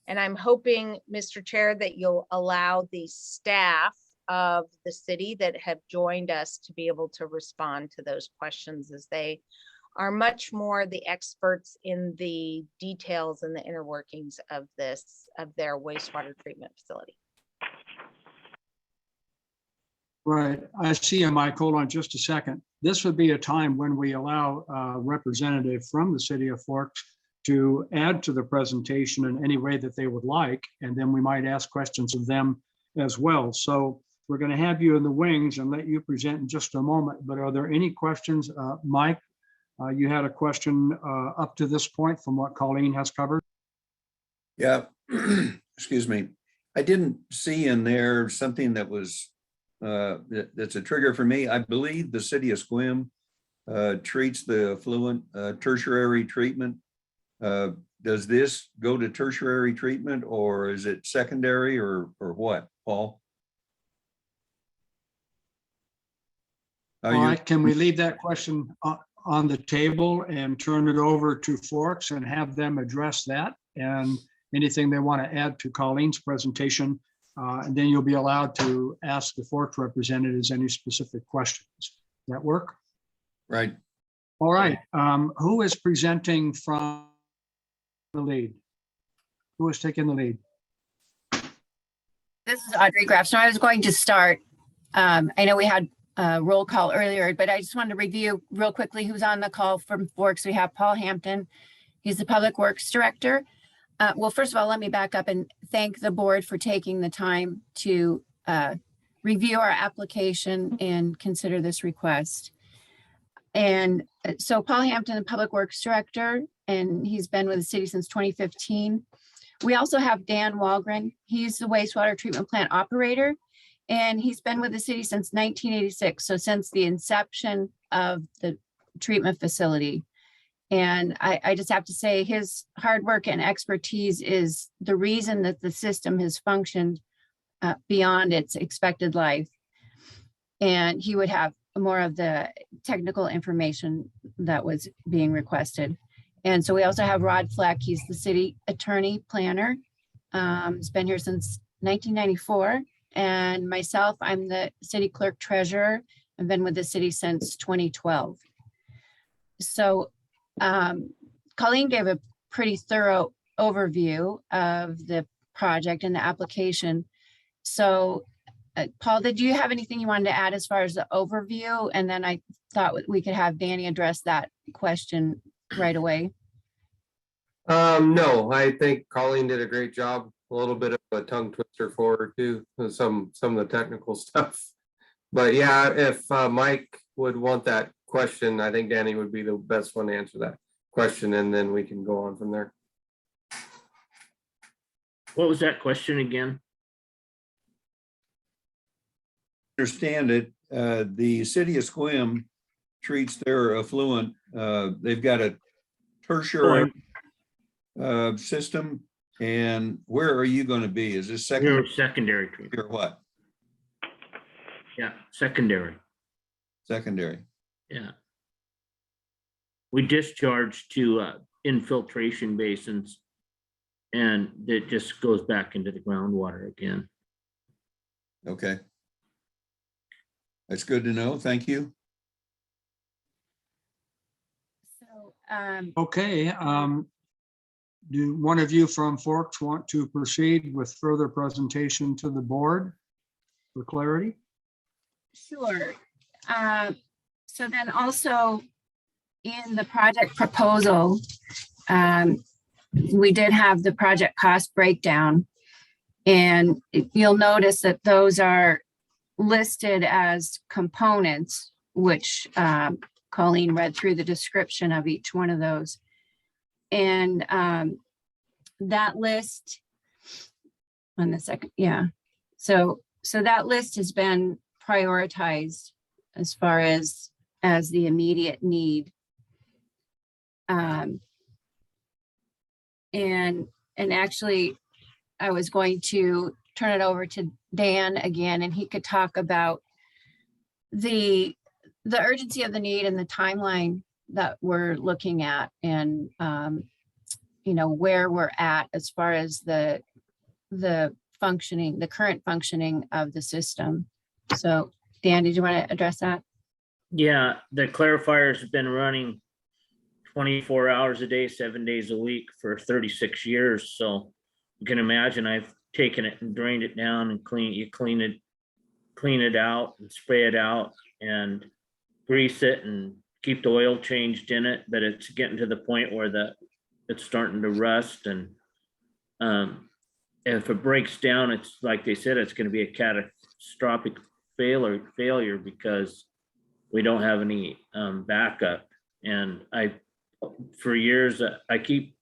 S1: And I'm hoping, Mr. Chair, that you'll allow the staff of the city that have joined us to be able to respond to those questions, as they are much more the experts in the details and the inner workings of their wastewater treatment facility.
S2: Right. I see a mic. Hold on just a second. This would be a time when we allow a representative from the city of Forks to add to the presentation in any way that they would like, and then we might ask questions of them as well. So we're going to have you in the wings and let you present in just a moment. But are there any questions? Mike, you had a question up to this point from what Colleen has covered?
S6: Yeah, excuse me. I didn't see in there something that was that's a trigger for me. I believe the city of Sequim treats the effluent tertiary treatment. Does this go to tertiary treatment, or is it secondary, or what, Paul?
S2: All right, can we leave that question on the table and turn it over to Forks and have them address that and anything they want to add to Colleen's presentation? And then you'll be allowed to ask the Forks representatives any specific questions. Does that work?
S6: Right.
S2: All right. Who is presenting from the lead? Who is taking the lead?
S4: This is Audrey Grafson. I was going to start. I know we had a roll call earlier, but I just wanted to review real quickly who's on the call from Forks. We have Paul Hampton. He's the Public Works Director. Well, first of all, let me back up and thank the board for taking the time to review our application and consider this request. And so Paul Hampton, the Public Works Director, and he's been with the city since 2015. We also have Dan Walgren. He's the wastewater treatment plant operator, and he's been with the city since 1986. So since the inception of the treatment facility. And I just have to say his hard work and expertise is the reason that the system has functioned beyond its expected life. And he would have more of the technical information that was being requested. And so we also have Rod Fleck. He's the city attorney planner. He's been here since 1994. And myself, I'm the city clerk treasurer. I've been with the city since 2012. So Colleen gave a pretty thorough overview of the project and the application. So Paul, did you have anything you wanted to add as far as the overview? And then I thought we could have Danny address that question right away.
S8: No, I think Colleen did a great job. A little bit of a tongue twister for her too, some of the technical stuff. But yeah, if Mike would want that question, I think Danny would be the best one to answer that question, and then we can go on from there.
S11: What was that question again?
S6: Understand it, the city of Sequim treats their effluent, they've got a tertiary system. And where are you going to be? Is this secondary?
S11: Secondary treatment.
S6: Or what?
S11: Yeah, secondary.
S6: Secondary.
S11: Yeah. We discharge to infiltration basins, and it just goes back into the groundwater again.
S6: Okay. That's good to know. Thank you.
S4: So,
S2: Okay. Do one of you from Forks want to proceed with further presentation to the board for clarity?
S4: sure. So then also in the project proposal, we did have the project cost breakdown. And you'll notice that those are listed as components, which Colleen read through the description of each one of those. And that list on the second, yeah, So that list has been prioritized as far as the immediate need. And actually, I was going to turn it over to Dan again, and he could talk about the urgency of the need and the timeline that we're looking at, and where we're at as far as the current functioning of the system. So Dan, did you want to address that?
S11: Yeah, the clarifiers have been running 24 hours a day, 7 days a week for 36 years. So you can imagine I've taken it and drained it down and clean it out and spray it out and grease it and keep the oil changed in it, but it's getting to the point where it's starting to rust. And if it breaks down, it's like they said, it's going to be a catastrophic failure because we don't have any backup. And for years, I keep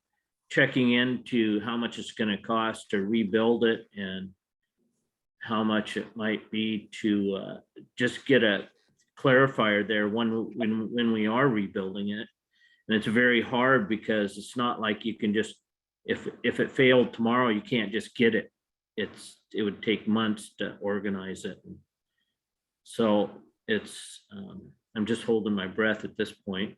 S11: checking into how much it's going to cost to rebuild it and how much it might be to just get a clarifier there when we are rebuilding it. And it's very hard because it's not like you can just, if it failed tomorrow, you can't just get it. It would take months to organize it. So I'm just holding my breath at this point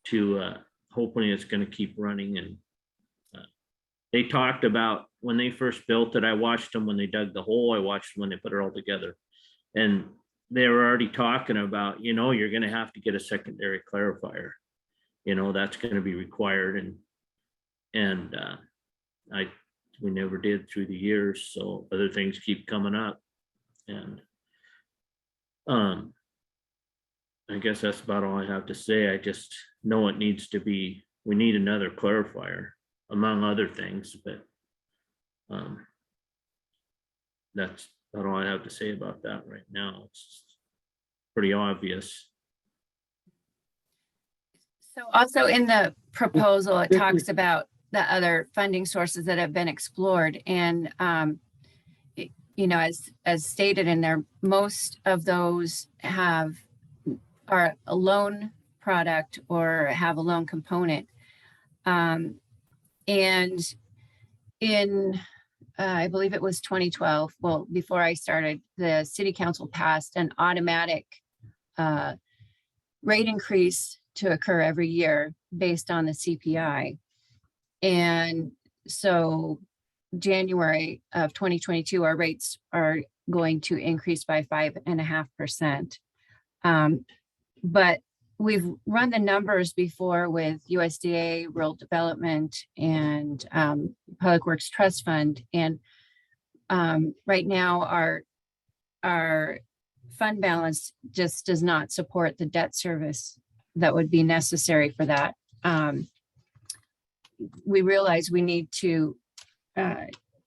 S11: to hopefully it's going to keep running. And they talked about when they first built it, I watched them when they dug the hole, I watched them when they put it all together. And they were already talking about, you're going to have to get a secondary clarifier. That's going to be required. And we never did through the years. So other things keep coming up. And I guess that's about all I have to say. I just know we need another clarifier among other things, but that's about all I have to say about that right now. It's pretty obvious.
S4: So also in the proposal, it talks about the other funding sources that have been explored. And, as stated in there, most of those are a loan product or have a loan component. And in, I believe it was 2012, well, before I started, the city council passed an automatic rate increase to occur every year based on the CPI. And so January of 2022, our rates are going to increase by 5.5%. But we've run the numbers before with USDA, Rural Development, and Public Works Trust Fund. And right now our fund balance just does not support the debt service that would be necessary for that. We realize we need to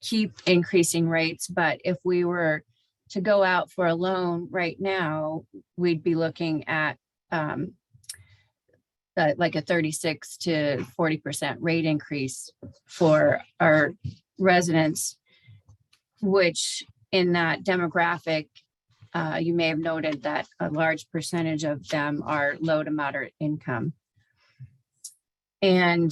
S4: keep increasing rates, but if we were to go out for a loan right now, we'd be looking at like a 36 to 40% rate increase for our residents, which in that demographic, you may have noted that a large percentage of them are low to moderate income. And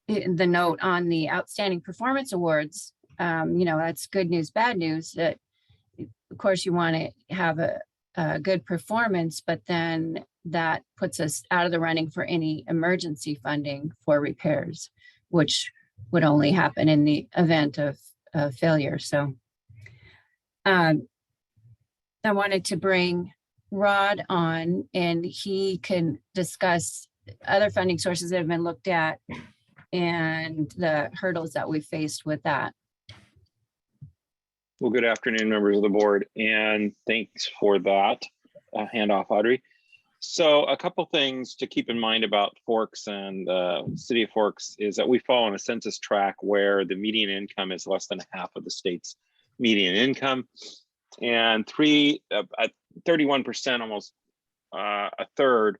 S4: the note on the outstanding performance awards, that's good news, bad news. That of course you want to have a good performance, but then that puts us out of the running for any emergency funding for repairs, which would only happen in the event of failure. So I wanted to bring Rod on, and he can discuss other funding sources that have been looked at and the hurdles that we faced with that.
S5: Well, good afternoon, members of the board, and thanks for that handoff, Audrey. So a couple things to keep in mind about Forks and the city of Forks is that we fall on a census tract where the median income is less than half of the state's median income, and 31%, almost a third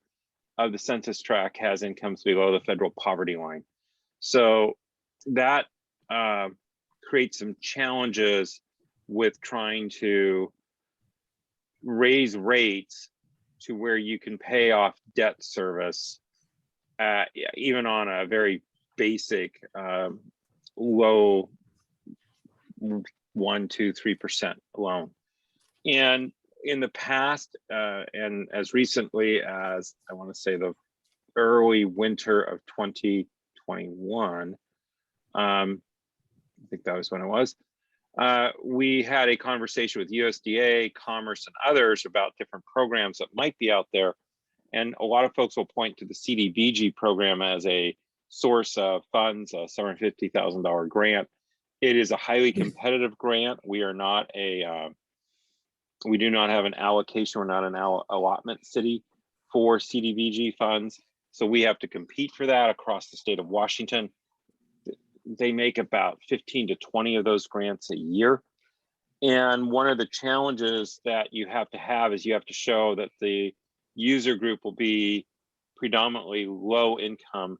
S5: of the census tract has incomes below the federal poverty line. So that creates some challenges with trying to raise rates to where you can pay off debt service, even on a very basic, low 1%, 2%, 3% loan. And in the past, and as recently as I want to say the early winter of 2021, I think that was when it was, we had a conversation with USDA, Commerce, and others about different programs that might be out there. And a lot of folks will point to the CDBG program as a source of funds, a $750,000 grant. It is a highly competitive grant. We are not a, we do not have an allocation. We're not an allotment city for CDBG funds. So we have to compete for that across the state of Washington. They make about 15 to 20 of those grants a year. And one of the challenges that you have to have is you have to show that the user group will be predominantly low income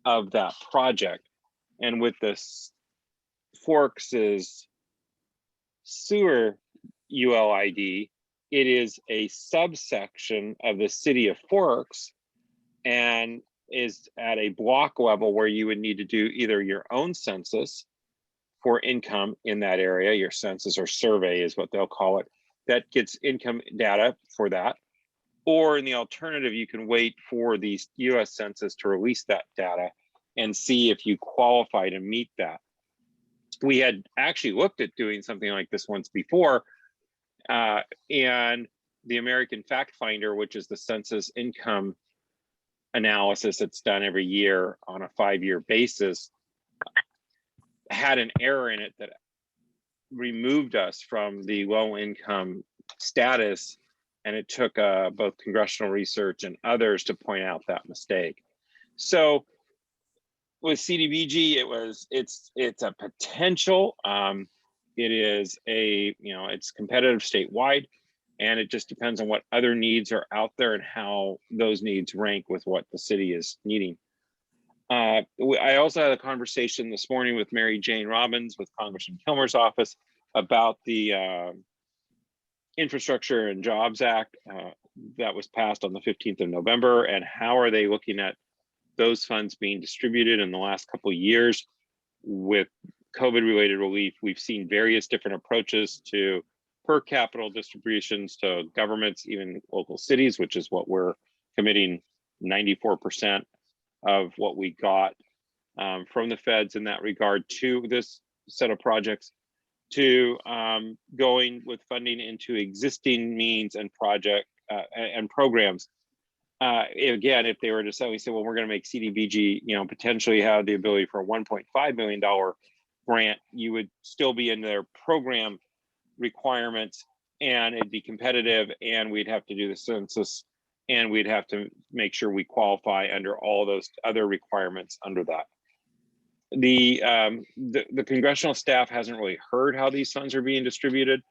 S5: of that project. And with this Forks's sewer ULID, it is a subsection of the city of Forks and is at a block level where you would need to do either your own census for income in that area, your census or survey is what they'll call it, that gets income data for that. Or in the alternative, you can wait for the US Census to release that data and see if you qualify to meet that. We had actually looked at doing something like this once before, and the American Fact Finder, which is the census income analysis that's done every year on a 5-year basis, had an error in it that removed us from the low income status, and it took both congressional research and others to point out that mistake. So with CDBG, it's a potential. It is a, it's competitive statewide, and it just depends on what other needs are out there and how those needs rank with what the city is needing. I also had a conversation this morning with Mary Jane Robbins with Congressman Kilmer's office about the Infrastructure and Jobs Act that was passed on the 15th of November, and how are they looking at those funds being distributed in the last couple of years with COVID-related relief. We've seen various different approaches to per capita distributions to governments, even local cities, which is what we're committing 94% of what we got from the feds in that regard to this set of projects, to going with funding into existing means and project and programs. Again, if they were to suddenly say, well, we're going to make CDBG, potentially have the ability for a $1.5 million grant, you would still be in their program requirements, and it'd be competitive, and we'd have to do the census, and we'd have to make sure we qualify under all those other requirements under that. The congressional staff hasn't really heard how these funds are being distributed.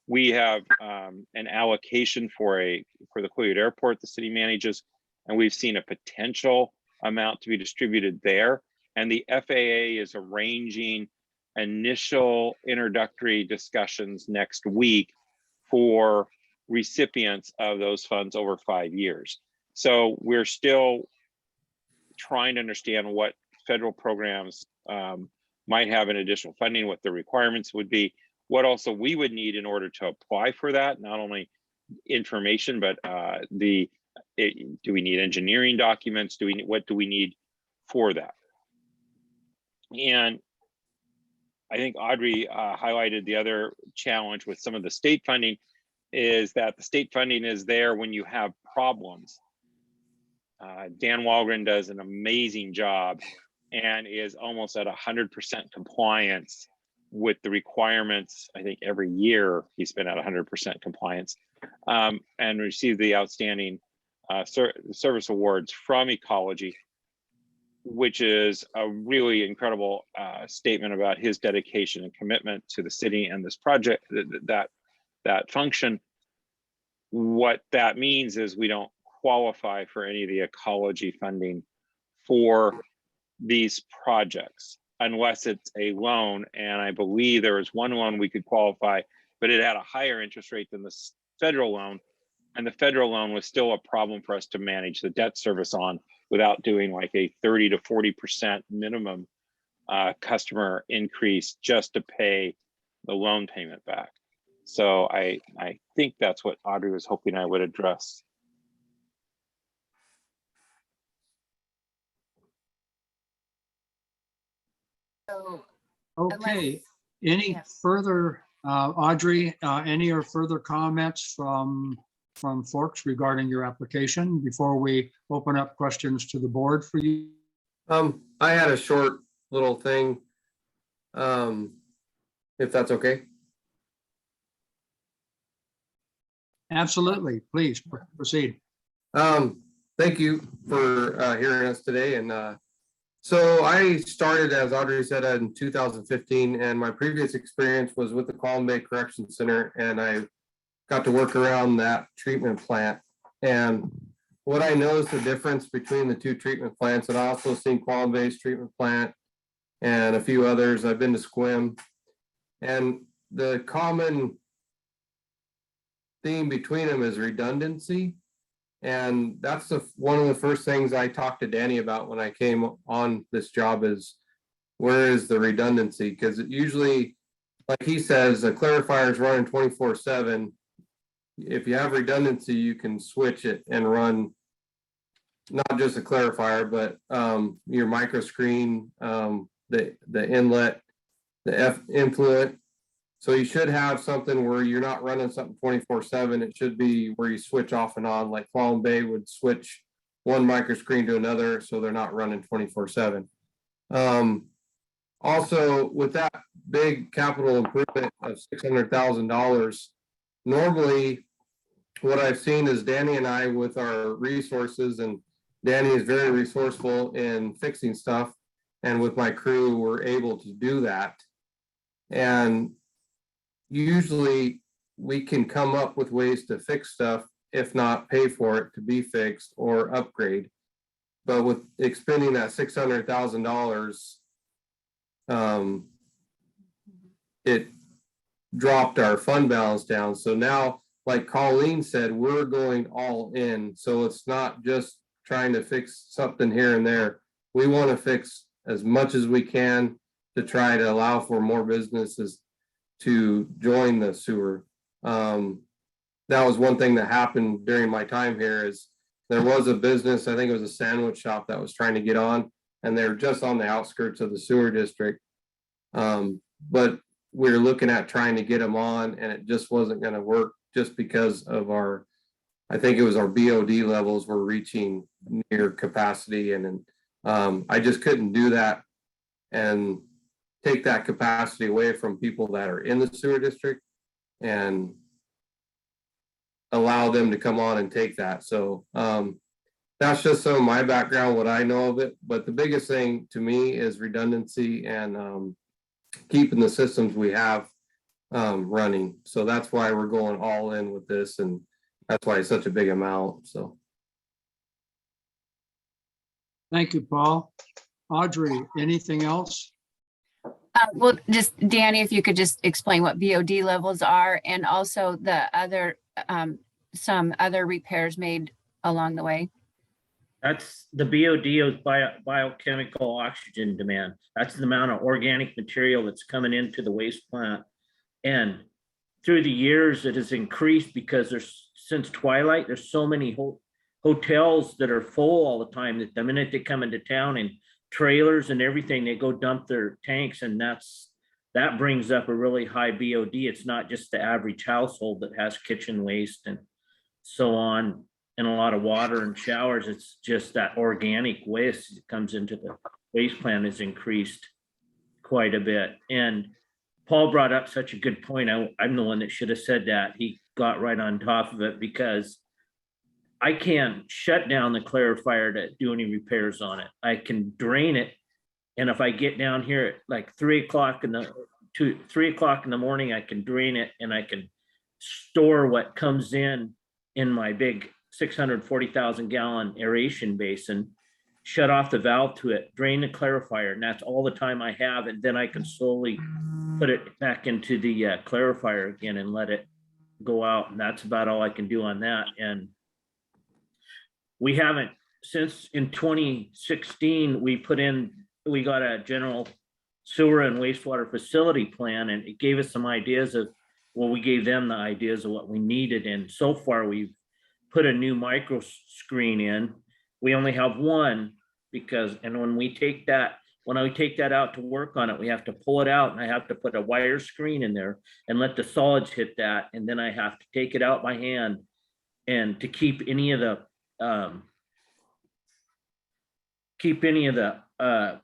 S5: We have an allocation for the Quileute Airport the city manages, and we've seen a potential amount to be distributed there. And the FAA is arranging initial introductory discussions next week for recipients of those funds over 5 years. So we're still trying to understand what federal programs might have an additional funding, what the requirements would be, what also we would need in order to apply for that, not only information, but do we need engineering documents? What do we need for that? And I think Audrey highlighted the other challenge with some of the state funding is that the state funding is there when you have problems. Dan Walgren does an amazing job and is almost at 100% compliance with the requirements. I think every year he's been at 100% compliance, and received the outstanding service awards from Ecology, which is a really incredible statement about his dedication and commitment to the city and this project, that function. What that means is we don't qualify for any of the ecology funding for these projects. unless it's a loan. And I believe there was one loan we could qualify, but it had a higher interest rate than the federal loan. And the federal loan was still a problem for us to manage the debt service on without doing like a 30 to 40% minimum customer increase just to pay the loan payment back. So I think that's what Audrey was hoping I would address.
S4: So
S2: Okay, any
S4: yes.
S2: further, Audrey, any or further comments from Forks regarding your application before we open up questions to the board for you?
S8: I had a short little thing. If that's okay.
S2: Absolutely, please proceed.
S8: Thank you for hearing us today. And so I started, as Audrey said, in 2015, and my previous experience was with the Column Bay Correction Center, and I got to work around that treatment plant. And what I noticed the difference between the two treatment plants, and I also seen Column Bay's treatment plant and a few others. I've been to Squim, and the common theme between them is redundancy. And that's one of the first things I talked to Danny about when I came on this job is, where is the redundancy? Because usually, like he says, a clarifier is running 24/7. If you have redundancy, you can switch it and run not just a clarifier, but your micro screen, the inlet, the influent. So you should have something where you're not running something 24/7. It should be where you switch off and on, like Column Bay would switch one micro screen to another, so they're not running 24/7. Also, with that big capital improvement of $600,000, normally what I've seen is Danny and I, with our resources, and Danny is very resourceful in fixing stuff, and with my crew, we're able to do that. And usually we can come up with ways to fix stuff, if not pay for it to be fixed or upgrade. But with expending that $600,000, it dropped our fund balance down. So now, like Colleen said, we're going all in. So it's not just trying to fix something here and there. We want to fix as much as we can to try to allow for more businesses to join the sewer. That was one thing that happened during my time here, is there was a business, I think it was a sandwich shop, that was trying to get on, and they're just on the outskirts of the sewer district. But we're looking at trying to get them on, and it just wasn't going to work, just because of I think it was our BOD levels were reaching near capacity, and I just couldn't do that and take that capacity away from people that are in the sewer district and allow them to come on and take that. So that's just some of my background, what I know of it. But the biggest thing to me is redundancy and keeping the systems we have running. So that's why we're going all in with this, and that's why it's such a big amount. So
S2: Thank you, Paul. Audrey, anything else?
S4: Well, just Danny, if you could just explain what BOD levels are, and also the other, some other repairs made along the way.
S11: That's the BOD of biochemical oxygen demand. That's the amount of organic material that's coming into the waste plant. And through the years, it has increased because since Twilight, there's so many hotels that are full all the time, that the minute they come into town, and trailers and everything, they go dump their tanks, and that brings up a really high BOD. It's not just the average household that has kitchen waste and so on, and a lot of water and showers. It's just that organic waste that comes into the waste plant has increased quite a bit. And Paul brought up such a good point. I'm the one that should have said that. He got right on top of it, because I can't shut down the clarifier to do any repairs on it. I can drain it. And if I get down here at like 3 o'clock in the morning, I can drain it, and I can store what comes in my big 640,000 gallon aeration basin, shut off the valve to it, drain the clarifier, and that's all the time I have. And then I can slowly put it back into the clarifier again and let it go out. And that's about all I can do on that. And we haven't, since in 2016, we got a general sewer and wastewater facility plan, and it gave us some ideas of, well, we gave them the ideas of what we needed. And so far we've put a new micro screen in. We only have one because, and when I take that out to work on it, we have to pull it out and I have to put a wire screen in there and let the solids hit that. And then I have to take it out by hand and to keep any of the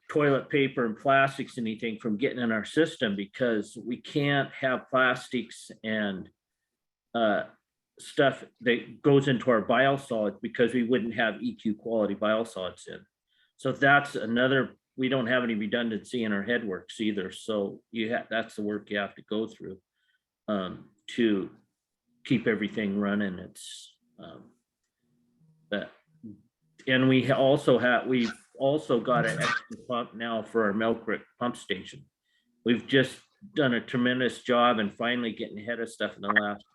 S11: toilet paper and plastics, anything from getting in our system, because we can't have plastics and stuff that goes into our biosolids because we wouldn't have EQ quality biosolids in. So that's another, we don't have any redundancy in our headworks either. So that's the work you have to go through to keep everything running. It's that. And we've also got an extra pump now for our Milk Creek pump station. We've just done a tremendous job and finally getting ahead of stuff in the last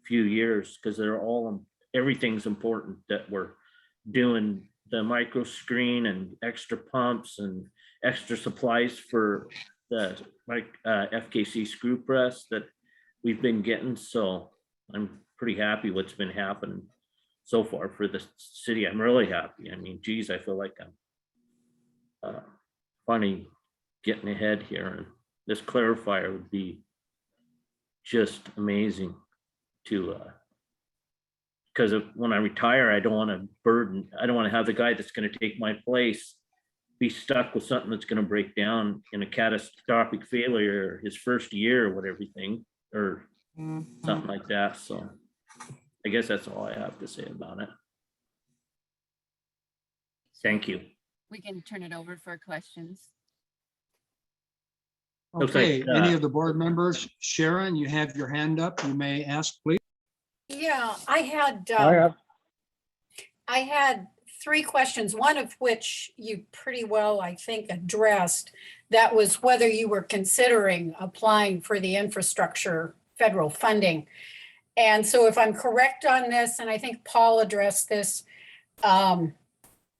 S11: few years, because everything's important that we're doing the micro screen and extra pumps and extra supplies for the FKC screw press that we've been getting. So I'm pretty happy what's been happening so far for the city. I'm really happy. I mean, geez, I feel like I'm finally getting ahead here, and this clarifier would be just amazing to because when I retire, I don't want to have the guy that's going to take my place be stuck with something that's going to break down in a catastrophic failure his first year or whatever or something like that. So I guess that's all I have to say about it. Thank you.
S4: We can turn it over for questions.
S11: Looks
S2: Okay,
S11: like,
S2: any of the board members? Sharon, you have your hand up. You may ask, please.
S12: Yeah, I
S9: I
S12: had 3 questions, one of which you pretty well, I think, addressed. That was whether you were considering applying for the infrastructure federal funding. And so if I'm correct on this, and I think Paul addressed this,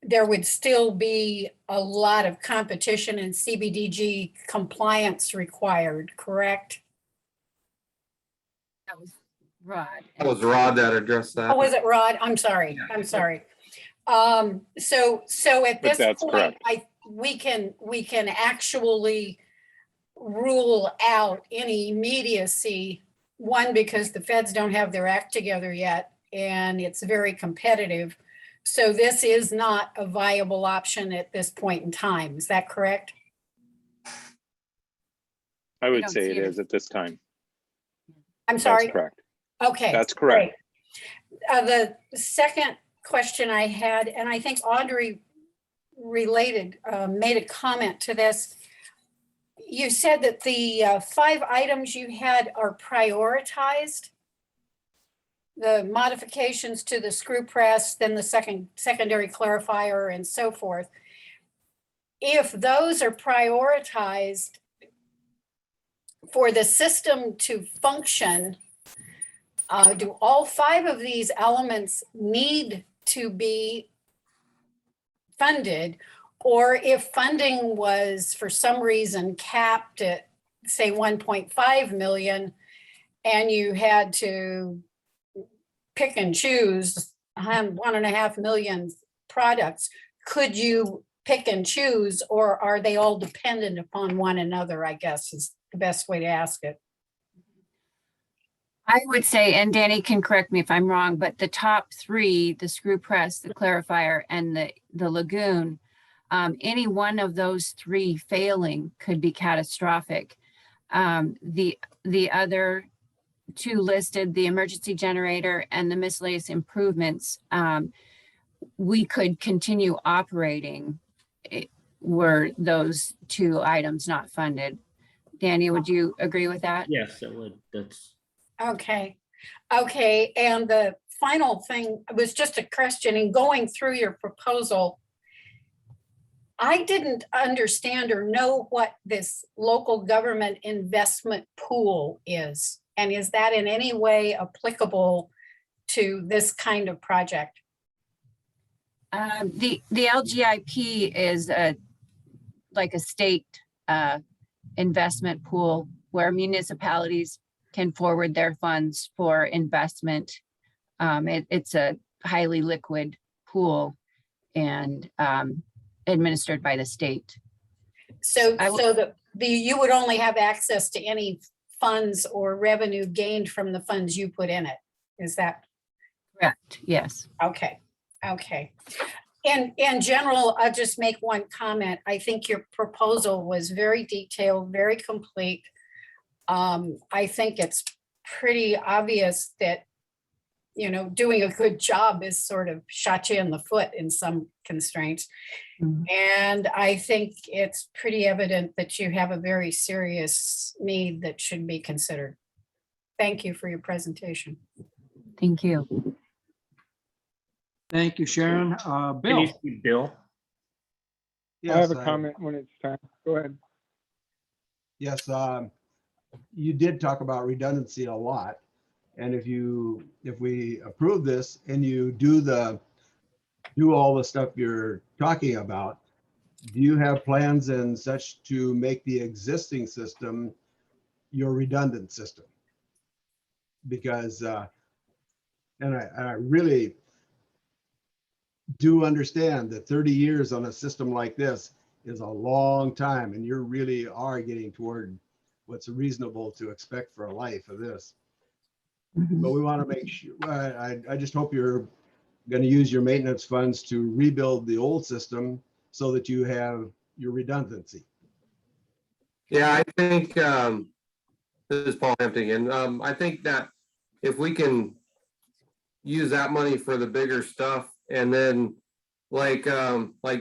S12: there would still be a lot of competition and CBDG compliance required, correct?
S4: That was Rod.
S8: That was Rod that addressed that.
S12: Oh, was it Rod? I'm sorry. I'm sorry. So at this
S5: that's
S12: point,
S5: correct.
S12: we can actually rule out any immediacy. One, because the feds don't have their act together yet, and it's very competitive. So this is not a viable option at this point in time. Is that correct?
S5: I
S4: We
S5: would
S4: don't
S5: say
S4: see
S5: it
S4: it.
S5: is at this time.
S12: I'm sorry.
S5: That's correct.
S12: Okay.
S5: That's correct.
S12: Great. The second question I had, and I think Audrey made a comment to this. You said that the 5 items you had are prioritized. The modifications to the screw press, then the secondary clarifier and so forth. If those are prioritized for the system to function, do all 5 of these elements need to be funded? Or if funding was for some reason capped at, say, 1.5 million, and you had to pick and choose 1.5 million products, could you pick and choose, or are they all dependent upon one another, I guess is the best way to ask it.
S4: I would say, and Danny can correct me if I'm wrong, but the top 3, the screw press, the clarifier, and the lagoon, any one of those 3 failing could be catastrophic. The other 2 listed, the emergency generator and the miscellaneous improvements, we could continue operating were those 2 items not funded. Danny, would you agree with that?
S11: Yes, it would. That's
S12: Okay. And the final thing was just a question in going through your proposal. I didn't understand or know what this local government investment pool is. And is that in any way applicable to this kind of project?
S4: The LGIP is like a state investment pool where municipalities can forward their funds for investment. It's a highly liquid pool and administered by the state.
S12: So,
S4: I will-
S12: so you would only have access to any funds or revenue gained from the funds you put in it. Is that?
S4: Correct, yes.
S12: Okay, okay. In general, I'll just make one comment. I think your proposal was very detailed, very complete. I think it's pretty obvious that, you know, doing a good job is sort of shot you in the foot in some constraints.
S4: Mhm.
S12: And I think it's pretty evident that you have a very serious need that should be considered. Thank you for your presentation.
S4: Thank you.
S2: Thank you, Sharon.
S11: Can
S2: Bill?
S11: you speak, Bill?
S9: I have a comment when it's time. Go ahead.
S13: Yes, you did talk about redundancy a lot. And if we approve this and you do all the stuff you're talking about, do you have plans and such to make the existing system your redundant system? Because, and I really do understand that 30 years on a system like this is a long time, and you really are getting toward what's reasonable to expect for a life of this. But we want to make sure, I just hope you're going to use your maintenance funds to rebuild the old system so that you have your redundancy.
S8: Yeah, I think, this is Paul Hampton again. I think that if we can use that money for the bigger stuff, and then like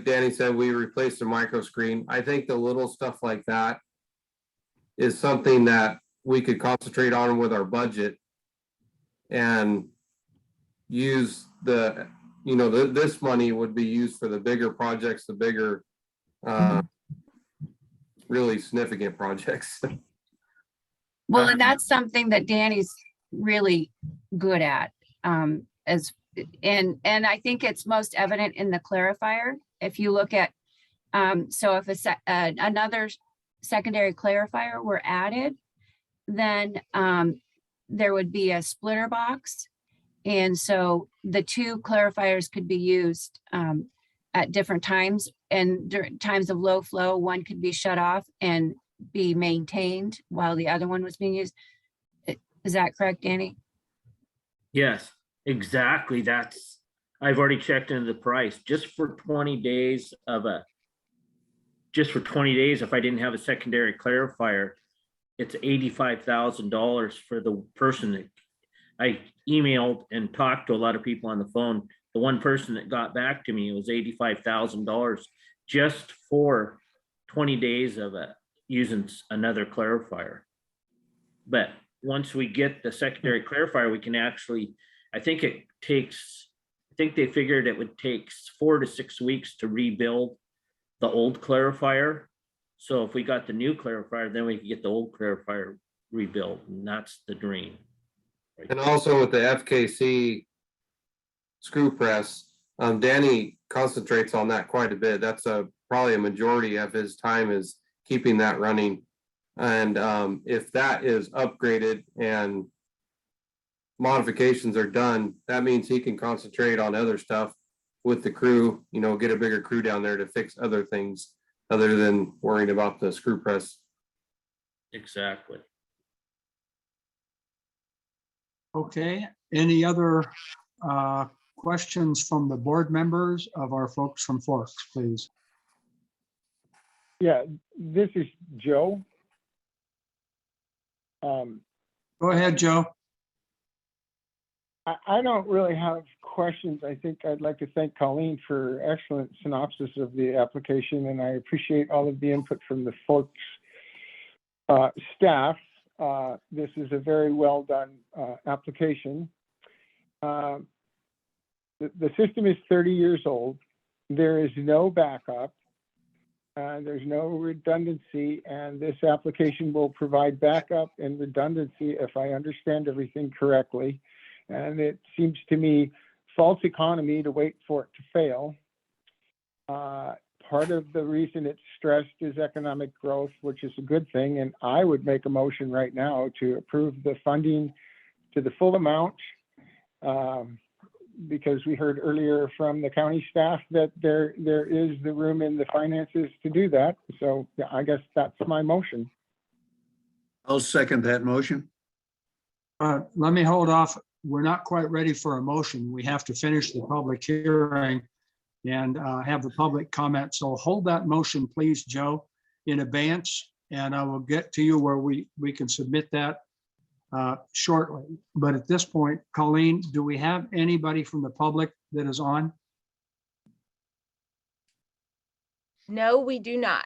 S8: Danny said, we replaced the micro screen. I think the little stuff like that is something that we could concentrate on with our budget and use the, you know, this money would be used for the bigger projects, the bigger, really significant projects.
S4: Well, and that's something that Danny's really good at. And I think it's most evident in the clarifier. If you look at, so if another secondary clarifier were added, then there would be a splitter box. And so the two clarifiers could be used at different times, and during times of low flow, one could be shut off and be maintained while the other one was being used. Is that correct, Danny?
S11: Yes, exactly. I've already checked into the price just for 20 days if I didn't have a secondary clarifier, it's $85,000 for the person that I emailed and talked to a lot of people on the phone. The one person that got back to me, it was $85,000 just for 20 days of using another clarifier. But once we get the secondary clarifier, we can actually, I think they figured it would take 4 to 6 weeks to rebuild the old clarifier. So if we got the new clarifier, then we can get the old clarifier rebuilt, and that's the dream.
S8: And also with the FKC screw press, Danny concentrates on that quite a bit. That's probably a majority of his time is keeping that running. And if that is upgraded and modifications are done, that means he can concentrate on other stuff with the crew, you know, get a bigger crew down there to fix other things other than worrying about the screw press.
S11: Exactly.
S2: Okay, any other questions from the board members of our folks from Forks, please?
S9: Yeah, this is Joe.
S2: Go ahead, Joe.
S9: I don't really have questions. I think I'd like to thank Colleen for excellent synopsis of the application, and I appreciate all of the input from the Forks staff. This is a very well done application. The system is 30 years old. There is no backup. There's no redundancy, and this application will provide backup and redundancy if I understand everything correctly. And it seems to me false economy to wait for it to fail. Part of the reason it's stressed is economic growth, which is a good thing. And I would make a motion right now to approve the funding to the full amount. Because we heard earlier from the county staff that there is the room in the finances to do that. So yeah, I guess that's my motion.
S6: I'll second that motion.
S2: Let me hold off. We're not quite ready for a motion. We have to finish the public hearing and have the public comment. So hold that motion, please, Joe, in advance, and I will get to you where we can submit that shortly. But at this point, Colleen, do we have anybody from the public that is on?
S1: No, we do not.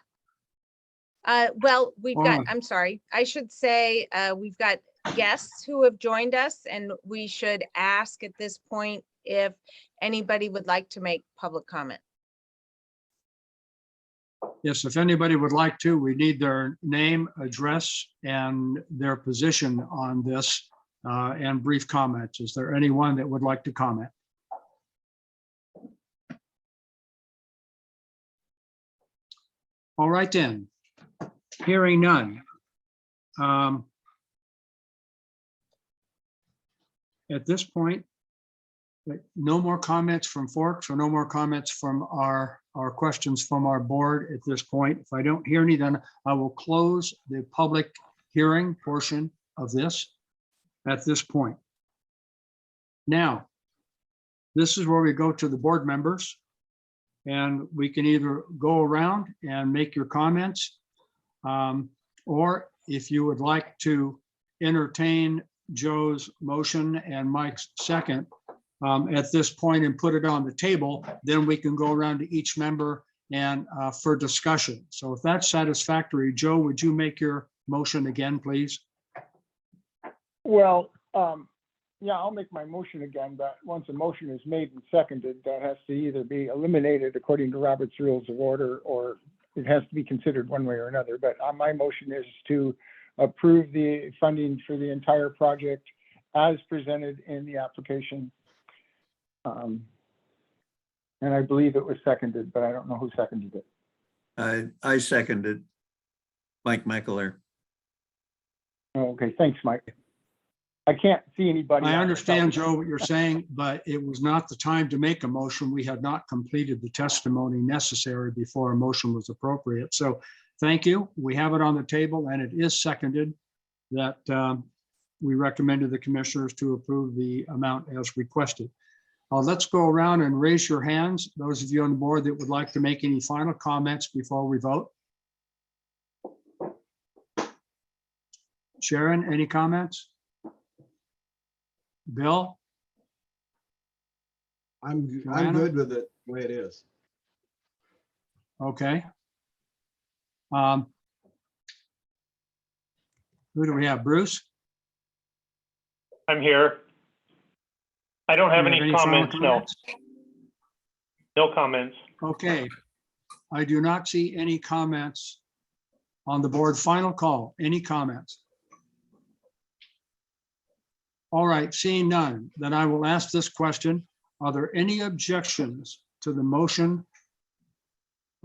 S1: Well, we've got,
S2: Oh.
S1: I'm sorry, I should say, we've got guests who have joined us, and we should ask at this point if anybody would like to make public comment.
S2: Yes, if anybody would like to, we need their name, address, and their position on this, and brief comments. Is there anyone that would like to comment? All right then, hearing none. At this point, no more comments from Forks or no more comments from our questions from our board at this point. If I don't hear any, then I will close the public hearing portion of this at this point. Now, this is where we go to the board members, and we can either go around and make your comments, or if you would like to entertain Joe's motion and Mike's second at this point and put it on the table, then we can go around to each member and for discussion. So if that's satisfactory, Joe, would you make your motion again, please?
S9: Well, yeah, I'll make my motion again, but once a motion is made and seconded, that has to either be eliminated according to Robert's Rules of Order, or it has to be considered one way or another. But my motion is to approve the funding for the entire project as presented in the application. And I believe it was seconded, but I don't know who seconded it.
S6: I seconded Mike McAleer.
S9: Okay, thanks, Mike. I can't see anybody.
S2: I
S9: on the
S2: understand,
S9: telephone.
S2: Joe, what you're saying, but it was not the time to make a motion. We had not completed the testimony necessary before a motion was appropriate. So thank you. We have it on the table, and it is seconded that we recommended the commissioners to approve the amount as requested. Let's go around and raise your hands. Those of you on the board that would like to make any final comments before we vote. Sharon, any comments? Bill?
S13: I'm
S2: Joanna?
S13: good with it the way it is.
S2: Okay. Who do we have? Bruce?
S14: I'm here. I don't have
S2: Do you
S14: any
S2: final
S14: comments, no. No comments.
S2: Okay. I do not see any comments on the board. Final call. Any comments? All right, seeing none, then I will ask this question. Are there any objections to the motion?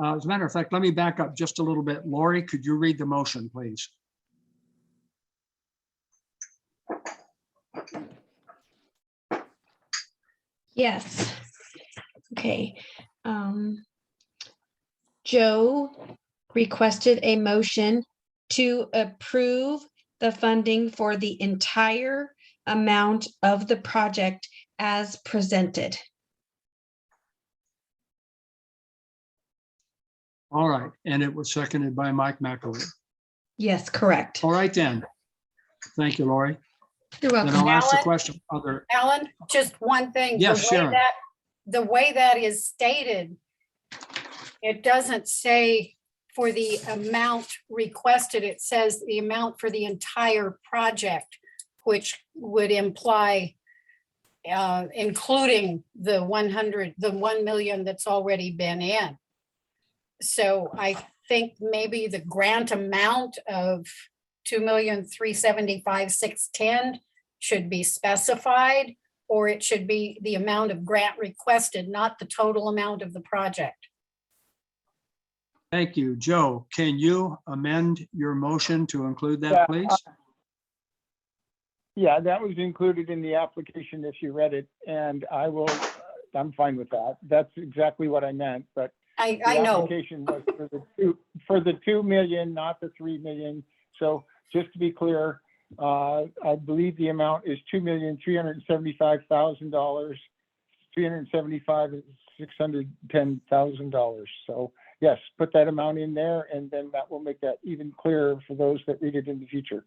S2: As a matter of fact, let me back up just a little bit. Lori, could you read the motion, please?
S3: Yes. Okay. Joe requested a motion to approve the funding for the entire amount of the project as presented.
S2: All right, and it was seconded by Mike McAleer.
S3: Yes, correct.
S2: All right then. Thank you, Lori.
S3: You're
S2: Then
S3: welcome.
S2: I'll ask the
S12: Alan?
S2: question. Other,
S12: Alan, just one thing.
S2: Yes,
S12: The way
S2: Sharon.
S12: the way that is stated, it doesn't say for the amount requested, it says the amount for the entire project, which would imply including the 1 million that's already been in. So I think maybe the grant amount of 2,375,610 should be specified, or it should be the amount of grant requested, not the total amount of the project.
S2: Thank you. Joe, can you amend your motion to include
S9: Yeah,
S2: that, please?
S9: Yeah, that was included in the application if you read it, and I'm fine with that. That's exactly what I meant, but
S12: I
S9: the
S12: know.
S9: application was for the 2 million, not the 3 million. So just to be clear, I believe the amount is $2,375,000, $610,000. So yes, put that amount in there, and then that will make that even clearer for those that read it in the future.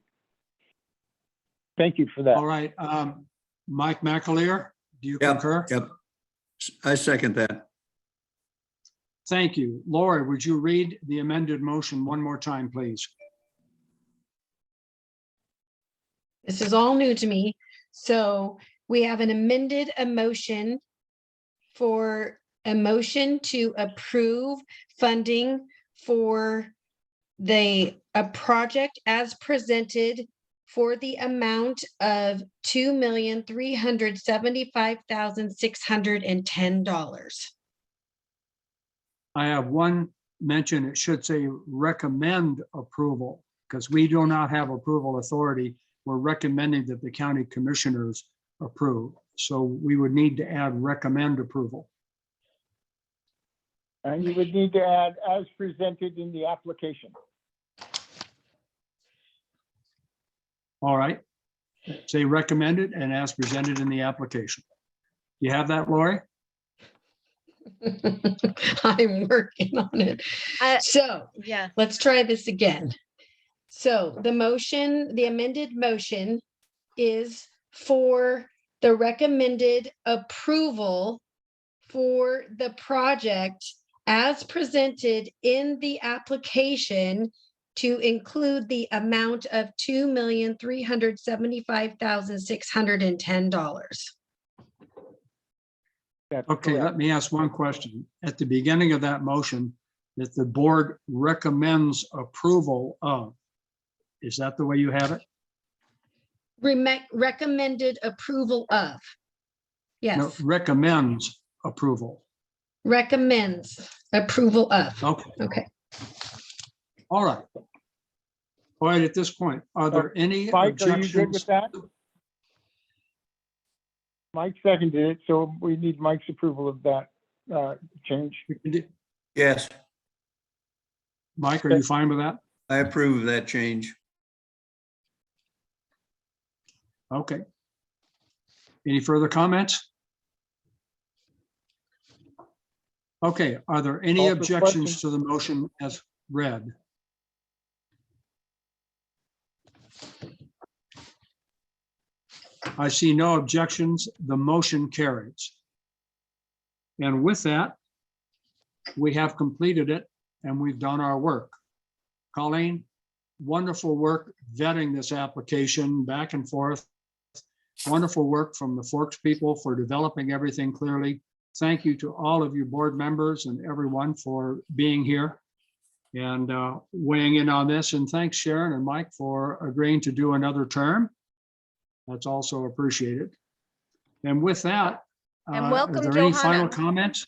S9: Thank you for that.
S2: All right. Mike McAleer, do you
S6: Yep,
S2: concur?
S6: yep. I second that.
S2: Thank you. Lori, would you read the amended motion one more time, please?
S3: This is all new to me. So we have an amended motion for a motion to approve funding for a project as presented for the amount of $2,375,610.
S2: I have one mention. It should say recommend approval because we do not have approval authority. We're recommending that the county commissioners approve. So we would need to add recommend approval.
S9: And you would need to add as presented in the application.
S2: All right. Say recommended and as presented in the application. You have that, Lori?
S3: I'm working on it. So
S1: Yeah,
S3: let's try this again. So the amended motion is for the recommended approval for the project as presented in the application to include the amount of $2,375,610.
S9: That's
S2: Okay,
S9: correct.
S2: let me ask one question. At the beginning of that motion, that the board recommends approval of, is that the way you have it?
S3: Recommended approval of.
S2: No,
S3: Yes,
S2: recommends approval.
S3: recommends approval of.
S2: Okay,
S3: Okay.
S2: all right. All right, at this point, are there any
S9: Mike, are you good with
S2: objections?
S9: that? Mike seconded it, so we need Mike's approval of that change.
S6: Yes,
S2: Mike, are you fine with that?
S6: I approve of that change.
S2: Okay. Any further comments? Okay, are there any
S9: Call for
S2: objections
S9: question.
S2: to the motion as read? I see no objections. The motion carries. And with that, we have completed it and we've done our work. Colleen, wonderful work vetting this application back and forth. Wonderful work from the Forks people for developing everything clearly. Thank you to all of you board members and everyone for being here and weighing in on this. And thanks Sharon and Mike for agreeing to do another term. That's also appreciated. And with that,
S1: And
S2: are
S1: welcome,
S2: there any final
S1: Johanna.
S2: comments?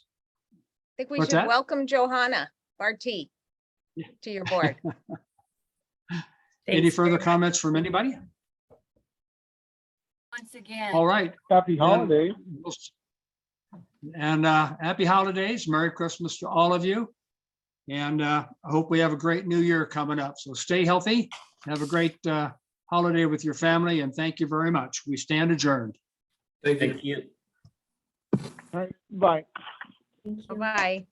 S1: I think we
S2: What's
S1: should
S2: that?
S1: welcome Johanna Barty to your board.
S2: Any further comments from anybody?
S4: Once again.
S2: All right.
S9: Happy
S2: Then
S9: holidays.
S2: And happy holidays. Merry Christmas to all of you. And I hope we have a great new year coming up. So stay healthy. Have a great holiday with your family. And thank you very much. We stand adjourned.
S8: Thank you.
S11: Thank you.
S9: All right, bye.
S1: Bye-bye.